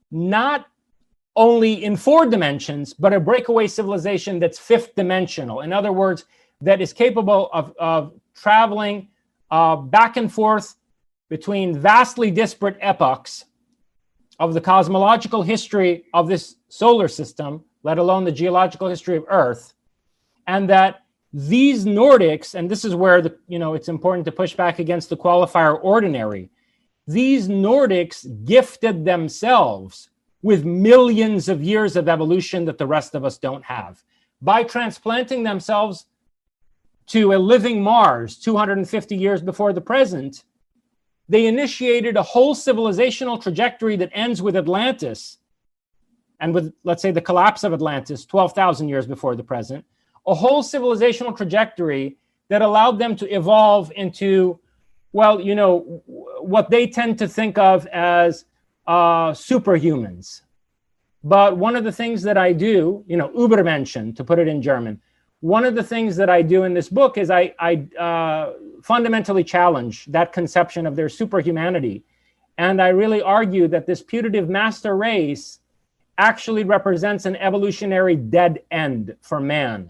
not only in 4 dimensions, but a breakaway civilization that's 5th dimensional. In other words, that is capable of traveling back and forth between vastly disparate epochs of the cosmological history of this solar system, let alone the geological history of Earth, and that these Nordics, and this is where it's important to push back against the qualifier ordinary, these Nordics gifted themselves with millions of years of evolution that the rest of us don't have. By transplanting themselves to a living Mars 250 years before the present, they initiated a whole civilizational trajectory that ends with Atlantis, and with, let's say, the collapse of Atlantis 12,000 years before the present, a whole civilizational trajectory that allowed them to evolve into, what they tend to think of as superhumans. But one of the things that I do, Übermenschen, to put it in German, one of the things that I do in this book is I fundamentally challenge that conception of their superhumanity. And I really argue that this putative master race actually represents an evolutionary dead end for man.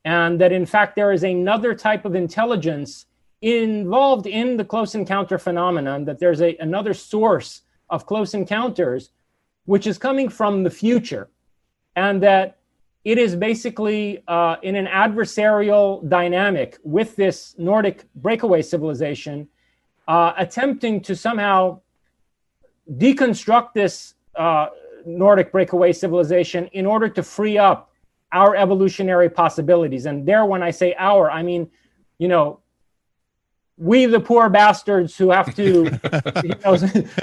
And that, in fact, there is another type of intelligence involved in the close encounter phenomenon, that there's another source of close encounters, which is coming from the future. And that it is basically in an adversarial dynamic with this Nordic breakaway civilization, attempting to somehow deconstruct this Nordic breakaway civilization in order to free up our evolutionary possibilities. And there, when I say our, I mean, we the poor bastards who have to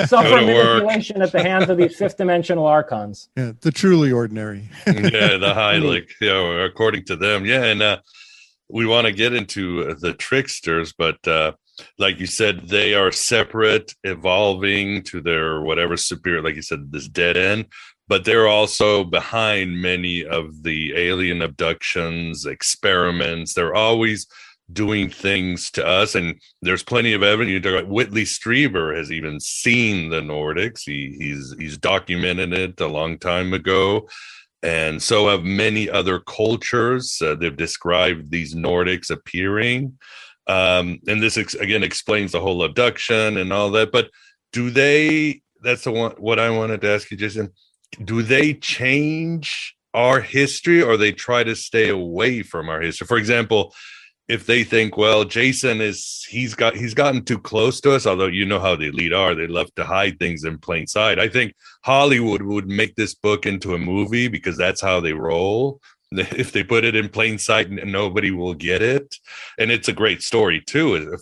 suffer manipulation at the hands of these 5th dimensional archons. Yeah, the truly ordinary. Yeah, the high, according to them. Yeah, and we want to get into the tricksters, but like you said, they are separate, evolving to their whatever superior, like you said, this dead end. But they're also behind many of the alien abductions, experiments. They're always doing things to us, and there's plenty of evidence. Whitley Strieber has even seen the Nordics. He's documented it a long time ago, and so have many other cultures. They've described these Nordics appearing, and this again explains the whole abduction and all that. But do they? That's the one. What I wanted to ask you, Jason. Do they change our history, or they try to stay away from our history? For example, if they think, well, Jason he's gotten too close to us, although you know how the elite are, they love to hide things in plain sight. I think Hollywood would make this book into a movie because that's how they roll. if they put it in plain sight, nobody will get it. And it's a great story too,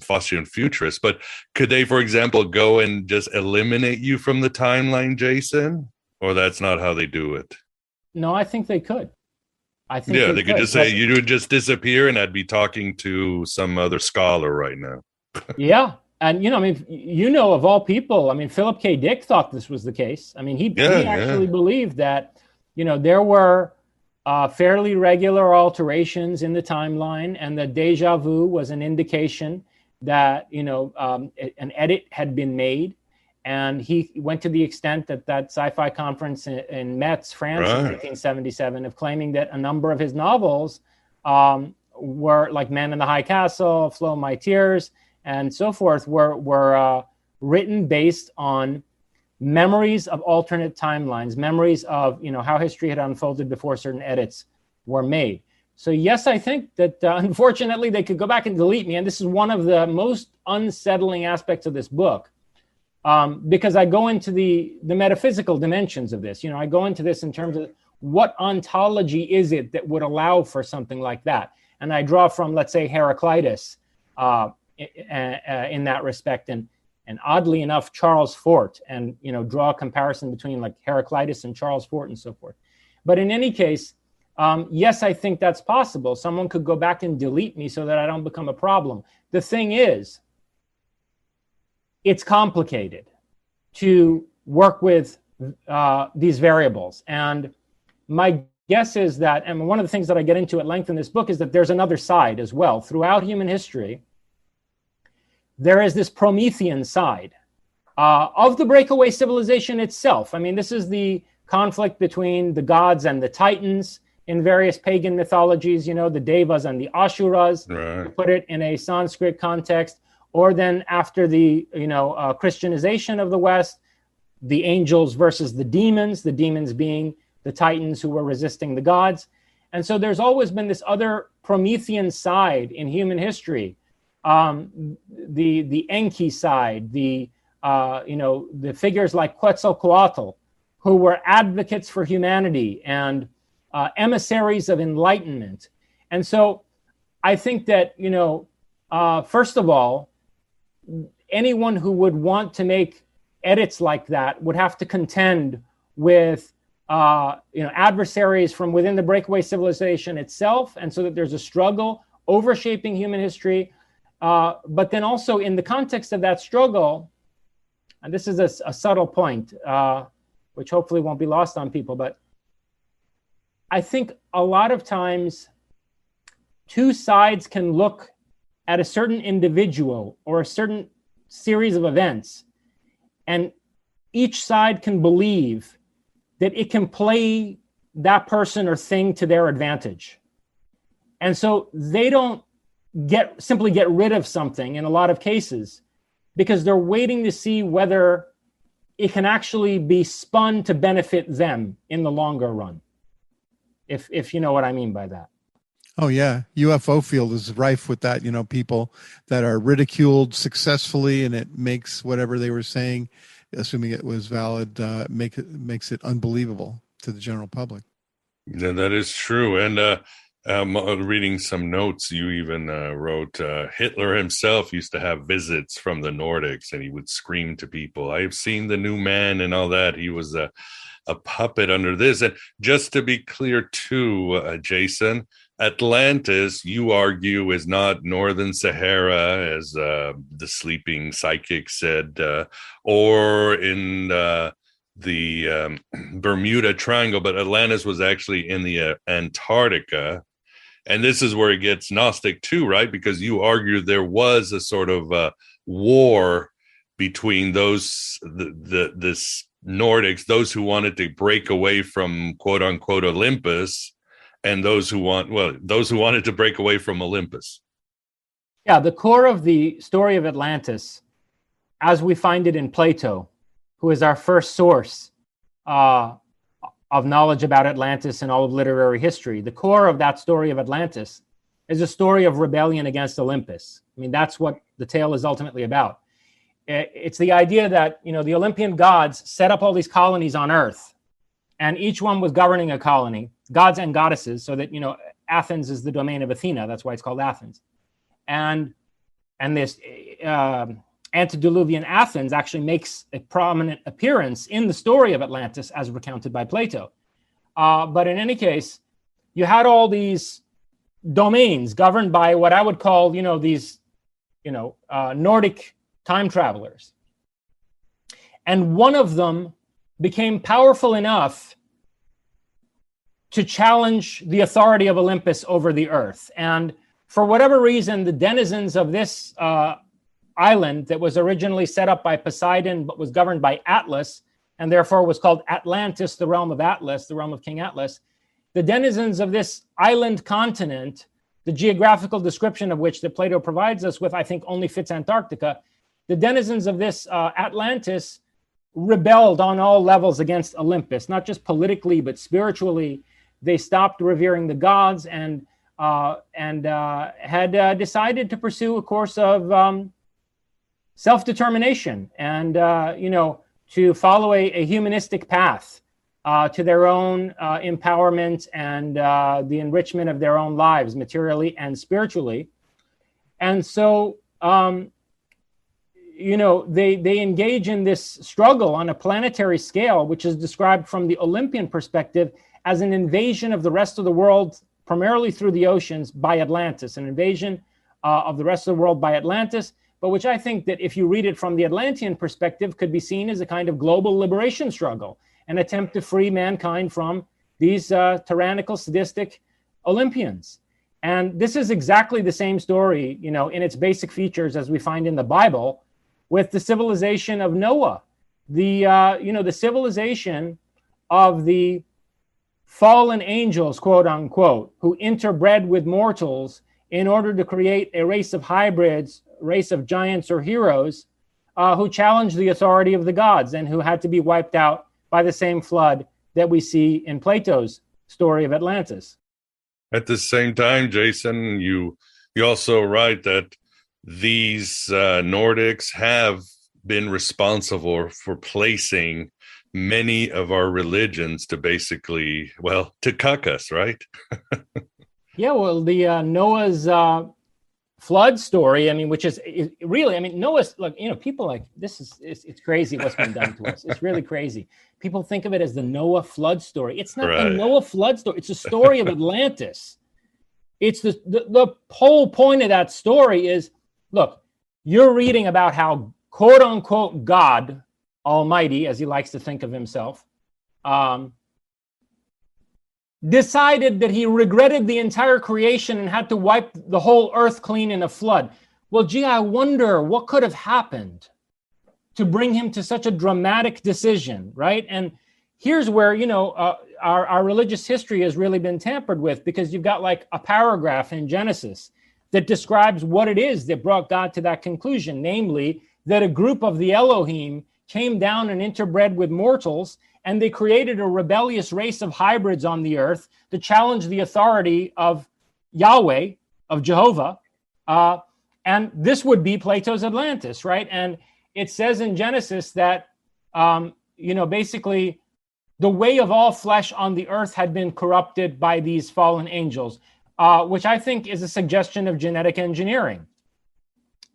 Faustian futurists. But could they, for example, go and just eliminate you from the timeline, Jason? Or that's not how they do it? No, I think they could. I think they could just say you would just disappear, and I'd be talking to some other scholar right now. Yeah. And, I mean, of all people, I mean, Philip K. Dick thought this was the case. I mean, he actually believed that, there were fairly regular alterations in the timeline, and the deja vu was an indication that, an edit had been made. And he went to the extent that sci-fi conference in Metz, France, in 1977, of claiming that a number of his novels were like Man in the High Castle, Flow My Tears, and so forth, were written based on memories of alternate timelines, memories of how history had unfolded before certain edits were made. So yes, I think that unfortunately they could go back and delete me, and this is one of the most unsettling aspects of this book. Because I go into the metaphysical dimensions of this. I go into this in terms of what ontology is it that would allow for something like that. And I draw from, let's say, Heraclitus in that respect, and oddly enough, Charles Fort, and draw a comparison between like Heraclitus and Charles Fort and so forth. But in any case, yes, I think that's possible. Someone could go back and delete me so that I don't become a problem. The thing is, it's complicated to work with these variables. And my guess is that, and one of the things that I get into at length in this book, is that there's another side as well. Throughout human history, there is this Promethean side of the breakaway civilization itself. I mean, this is the conflict between the gods and the Titans in various pagan mythologies, the Devas and the Asuras, to put it in a Sanskrit context. Or then after the Christianization of the West, the angels versus the demons being the Titans who were resisting the gods. And so there's always been this other Promethean side in human history, the Enki side, the figures like Quetzalcoatl, who were advocates for humanity and emissaries of enlightenment. And so I think that, first of all, anyone who would want to make edits like that would have to contend with adversaries from within the breakaway civilization itself, and so that there's a struggle overshaping human history. But then also in the context of that struggle, and this is a subtle point, which hopefully won't be lost on people, but I think a lot of times two sides can look at a certain individual or a certain series of events, and each side can believe that it can play that person or thing to their advantage. And so they don't simply get rid of something in a lot of cases because they're waiting to see whether it can actually be spun to benefit them in the longer run, if you know what I mean by that. Oh, yeah. UFO field is rife with that, people that are ridiculed successfully, and it makes whatever they were saying, assuming it was valid, makes it unbelievable to the general public. Yeah, that is true. And reading some notes, you even wrote Hitler himself used to have visits from the Nordics, and he would scream to people, "I've seen the new man," and all that. He was a puppet under this. And just to be clear too, Jason, Atlantis, you argue, is not Northern Sahara, as the sleeping psychic said, or in the Bermuda Triangle, but Atlantis was actually in the Antarctica. And this is where it gets Gnostic too, right? Because you argue there was a sort of war between those, this Nordics, those who wanted to break away from quote unquote Olympus, and those who wanted to break away from Olympus. Yeah, the core of the story of Atlantis, as we find it in Plato, who is our first source of knowledge about Atlantis and all of literary history, the core of that story of Atlantis is a story of rebellion against Olympus. I mean, that's what the tale is ultimately about. It's the idea that, the Olympian gods set up all these colonies on Earth, and each one was governing a colony. gods and goddesses, so that, Athens is the domain of Athena. That's why it's called Athens. And this antediluvian Athens actually makes a prominent appearance in the story of Atlantis as recounted by Plato. But in any case, you had all these domains governed by what I would call, these, Nordic time travelers. And one of them became powerful enough to challenge the authority of Olympus over the earth. And for whatever reason, the denizens of this island that was originally set up by Poseidon, but was governed by Atlas, and therefore was called Atlantis, the realm of Atlas, the realm of King Atlas, the denizens of this island continent, the geographical description of which that Plato provides us with, I think only fits Antarctica. The denizens of this Atlantis rebelled on all levels against Olympus, not just politically, but spiritually. They stopped revering the gods and had decided to pursue a course of self-determination and, to follow a humanistic path to their own empowerment and the enrichment of their own lives, materially and spiritually. And so, they engage in this struggle on a planetary scale, which is described from the Olympian perspective as an invasion of the rest of the world, primarily through the oceans, by Atlantis, an invasion of the rest of the world by Atlantis, but which I think that if you read it from the Atlantean perspective could be seen as a kind of global liberation struggle, an attempt to free mankind from these tyrannical, sadistic Olympians. And this is exactly the same story, in its basic features as we find in the Bible with the civilization of Noah, the civilization of the fallen angels, quote unquote, who interbred with mortals in order to create a race of hybrids, race of giants or heroes, who challenged the authority of the gods and who had to be wiped out by the same flood that we see in Plato's story of Atlantis. At the same time, Jason, you also write that these Nordics have been responsible for placing many of our religions to basically, to cuck us, right? Yeah, well, the Noah's flood story, which is really, Noah's, look, people like, it's crazy what's been done to us. It's really crazy. People think of it as the Noah flood story. It's not the Noah flood story. It's a story of Atlantis. It's the whole point of that story is, look, you're reading about how, quote unquote, God Almighty, as he likes to think of himself, decided that he regretted the entire creation and had to wipe the whole earth clean in a flood. Well, gee, I wonder what could have happened to bring him to such a dramatic decision, right? And here's where, our religious history has really been tampered with, because you've got like a paragraph in Genesis that describes what it is that brought God to that conclusion, namely that a group of the Elohim came down and interbred with mortals, and they created a rebellious race of hybrids on the earth to challenge the authority of Yahweh, of Jehovah. And this would be Plato's Atlantis, right? And it says in Genesis that, basically the way of all flesh on the earth had been corrupted by these fallen angels, which I think is a suggestion of genetic engineering.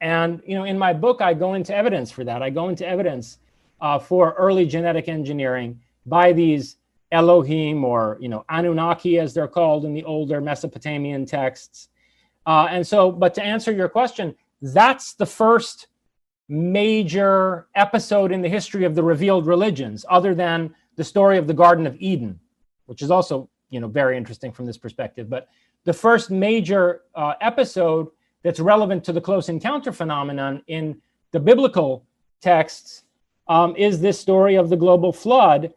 And, in my book, I go into evidence for that. I go into evidence for early genetic engineering by these Elohim, or, Anunnaki, as they're called in the older Mesopotamian texts. But to answer your question, that's the first major episode in the history of the revealed religions, other than the story of the Garden of Eden, which is also, very interesting from this perspective. But the first major episode that's relevant to the close encounter phenomenon in the biblical texts is this story of the global flood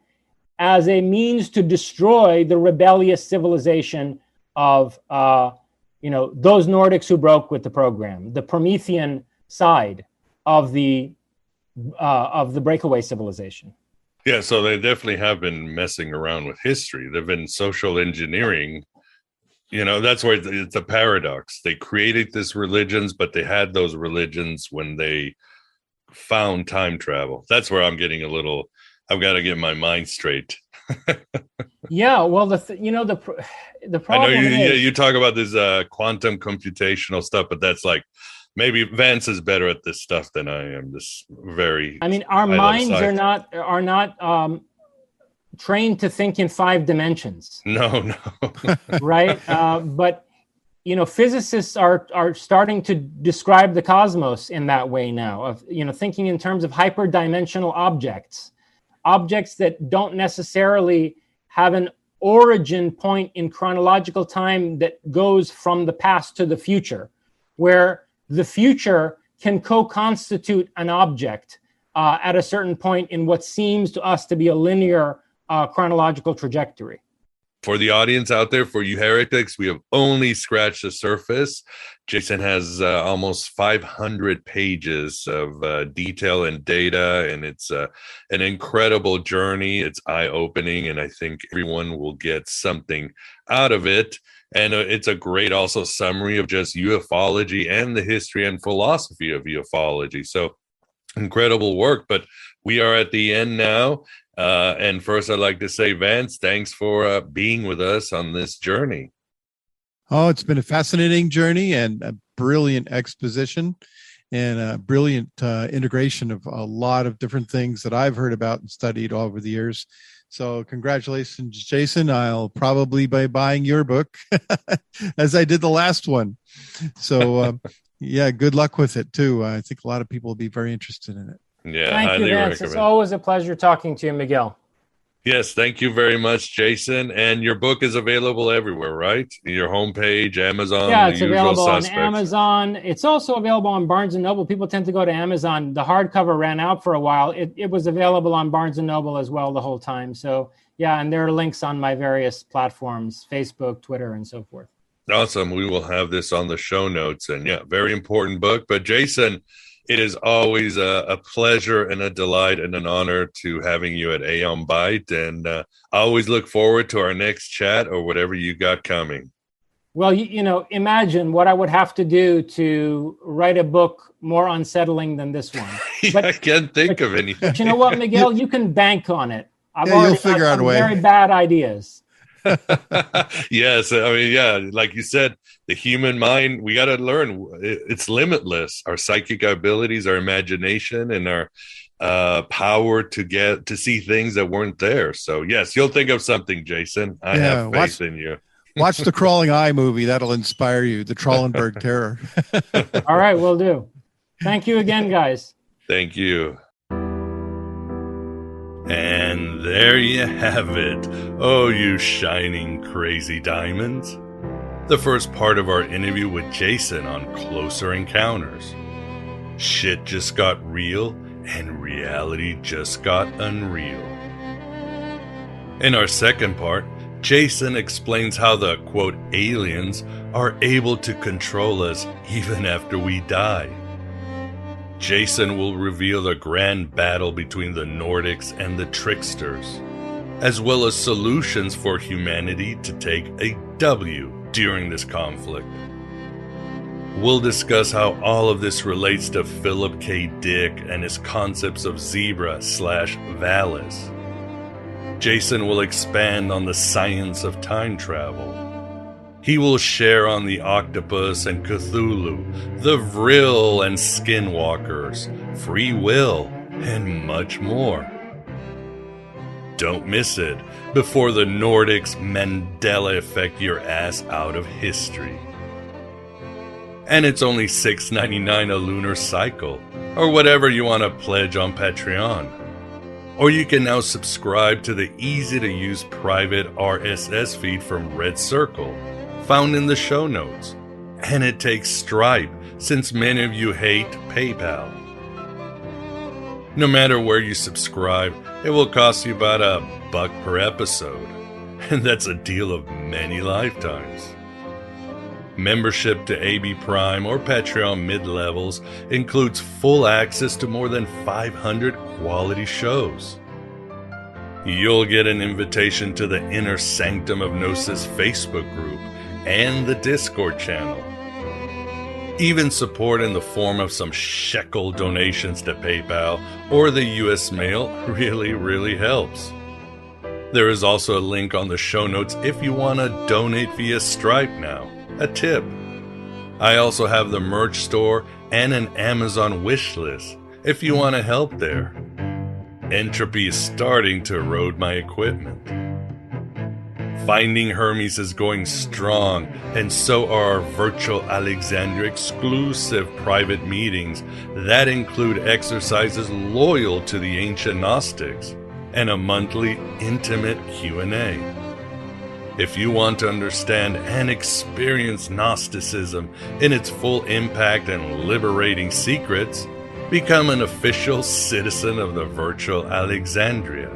as a means to destroy the rebellious civilization of, those Nordics who broke with the program, the Promethean side of the breakaway civilization. Yeah, so they definitely have been messing around with history. They've been social engineering. That's where it's a paradox. They created these religions, but they had those religions when they found time travel. That's where I'm getting I've got to get my mind straight. Yeah, well, the problem I know is, you talk about this quantum computational stuff, but that's like maybe Vance is better at this stuff than I am. Our minds are not trained to think in 5 dimensions. No. Right? But physicists are starting to describe the cosmos in that way now, of thinking in terms of hyperdimensional objects that don't necessarily have an origin point in chronological time that goes from the past to the future, where the future can co-constitute an object at a certain point in what seems to us to be a linear chronological trajectory. For the audience out there, for you heretics, we have only scratched the surface. Jason has almost 500 pages of detail and data, and it's an incredible journey. It's eye-opening, and I think everyone will get something out of it. And it's a great also summary of just ufology and the history and philosophy of ufology. So incredible work, but we are at the end now. And first, I'd like to say, Vance, thanks for being with us on this journey. Oh, it's been a fascinating journey and a brilliant exposition and a brilliant integration of a lot of different things that I've heard about and studied over the years. So congratulations, Jason. I'll probably be buying your book as I did the last one. So, yeah, good luck with it, too. I think a lot of people will be very interested in it. Yeah, thank you, Vance. It's always a pleasure talking to you, Miguel. Yes, thank you very much, Jason. And your book is available everywhere, right? Your homepage, Amazon. Yeah, it's available on Amazon. It's also available on Barnes & Noble. People tend to go to Amazon. The hardcover ran out for a while. It was available on Barnes & Noble as well the whole time. So, yeah, and there are links on my various platforms, Facebook, Twitter, and so forth. Awesome. We will have this on the show notes. And, yeah, very important book. But, Jason, it is always a pleasure and a delight and an honor to having you at Aeon Byte. And I always look forward to our next chat or whatever you got coming. Well, imagine what I would have to do to write a book more unsettling than this one. But, I can't think of anything. But you know what, Miguel? You can bank on it. You'll figure out a way. Very bad ideas. Yes, I mean, yeah, like you said, the human mind, we got to learn it's limitless. Our psychic abilities, our imagination, and our power to see things that weren't there. So yes, you'll think of something, Jason. I have faith in you. Watch the Crawling Eye movie. That'll inspire you. The Trollenberg Terror. All right, will do. Thank you again, guys. Thank you. And there you have it. Oh, you shining crazy diamonds. The first part of our interview with Jason on Closer Encounters. Shit just got real and reality just got unreal. In our second part, Jason explains how the, quote, aliens are able to control us even after we die. Jason will reveal the grand battle between the Nordics and the tricksters, as well as solutions for humanity to take a W during this conflict. We'll discuss how all of this relates to Philip K. Dick and his concepts of zebra/Valis. Jason will expand on the science of time travel. He will share on the octopus and Cthulhu, the Vril and skinwalkers, free will, and much more. Don't miss it before the Nordics Mandela effect your ass out of history. And it's only $6.99 a lunar cycle, or whatever you want to pledge on Patreon. Or you can now subscribe to the easy-to-use private RSS feed from Red Circle, found in the show notes. And it takes Stripe, since many of you hate PayPal. No matter where you subscribe, it will cost you about $1 per episode. And that's a deal of many lifetimes. Membership to AB Prime or Patreon mid-levels includes full access to more than 500 quality shows. You'll get an invitation to the Inner Sanctum of Gnosis Facebook group and the Discord channel. Even support in the form of some shekel donations to PayPal or the US mail really helps. There is also a link on the show notes if you want to donate via Stripe now, a tip. I also have the merch store and an Amazon wish list if you want to help there. Entropy is starting to erode my equipment. Finding Hermes is going strong, and so are our virtual Alexandria exclusive private meetings that include exercises loyal to the ancient Gnostics and a monthly intimate Q&A. If you want to understand and experience Gnosticism in its full impact and liberating secrets, become an official citizen of the virtual Alexandria.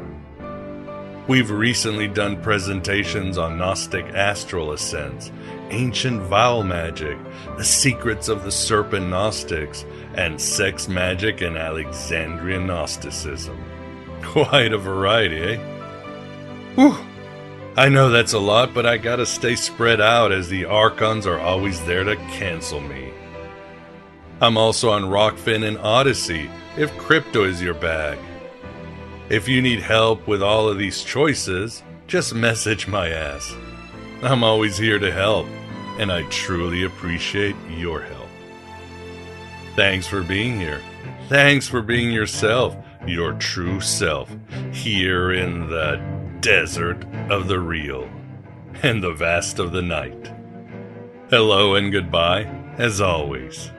We've recently done presentations on Gnostic astral ascents, ancient vowel magic, the secrets of the serpent Gnostics, and sex magic and Alexandrian Gnosticism. Quite a variety, eh? Whew! I know that's a lot, but I gotta stay spread out as the Archons are always there to cancel me. I'm also on Rockfin and Odyssey if crypto is your bag. If you need help with all of these choices, just message my ass. I'm always here to help, and I truly appreciate your help. Thanks for being here. Thanks for being yourself, your true self, here in the desert of the real and the vast of the night. Hello and goodbye, as always.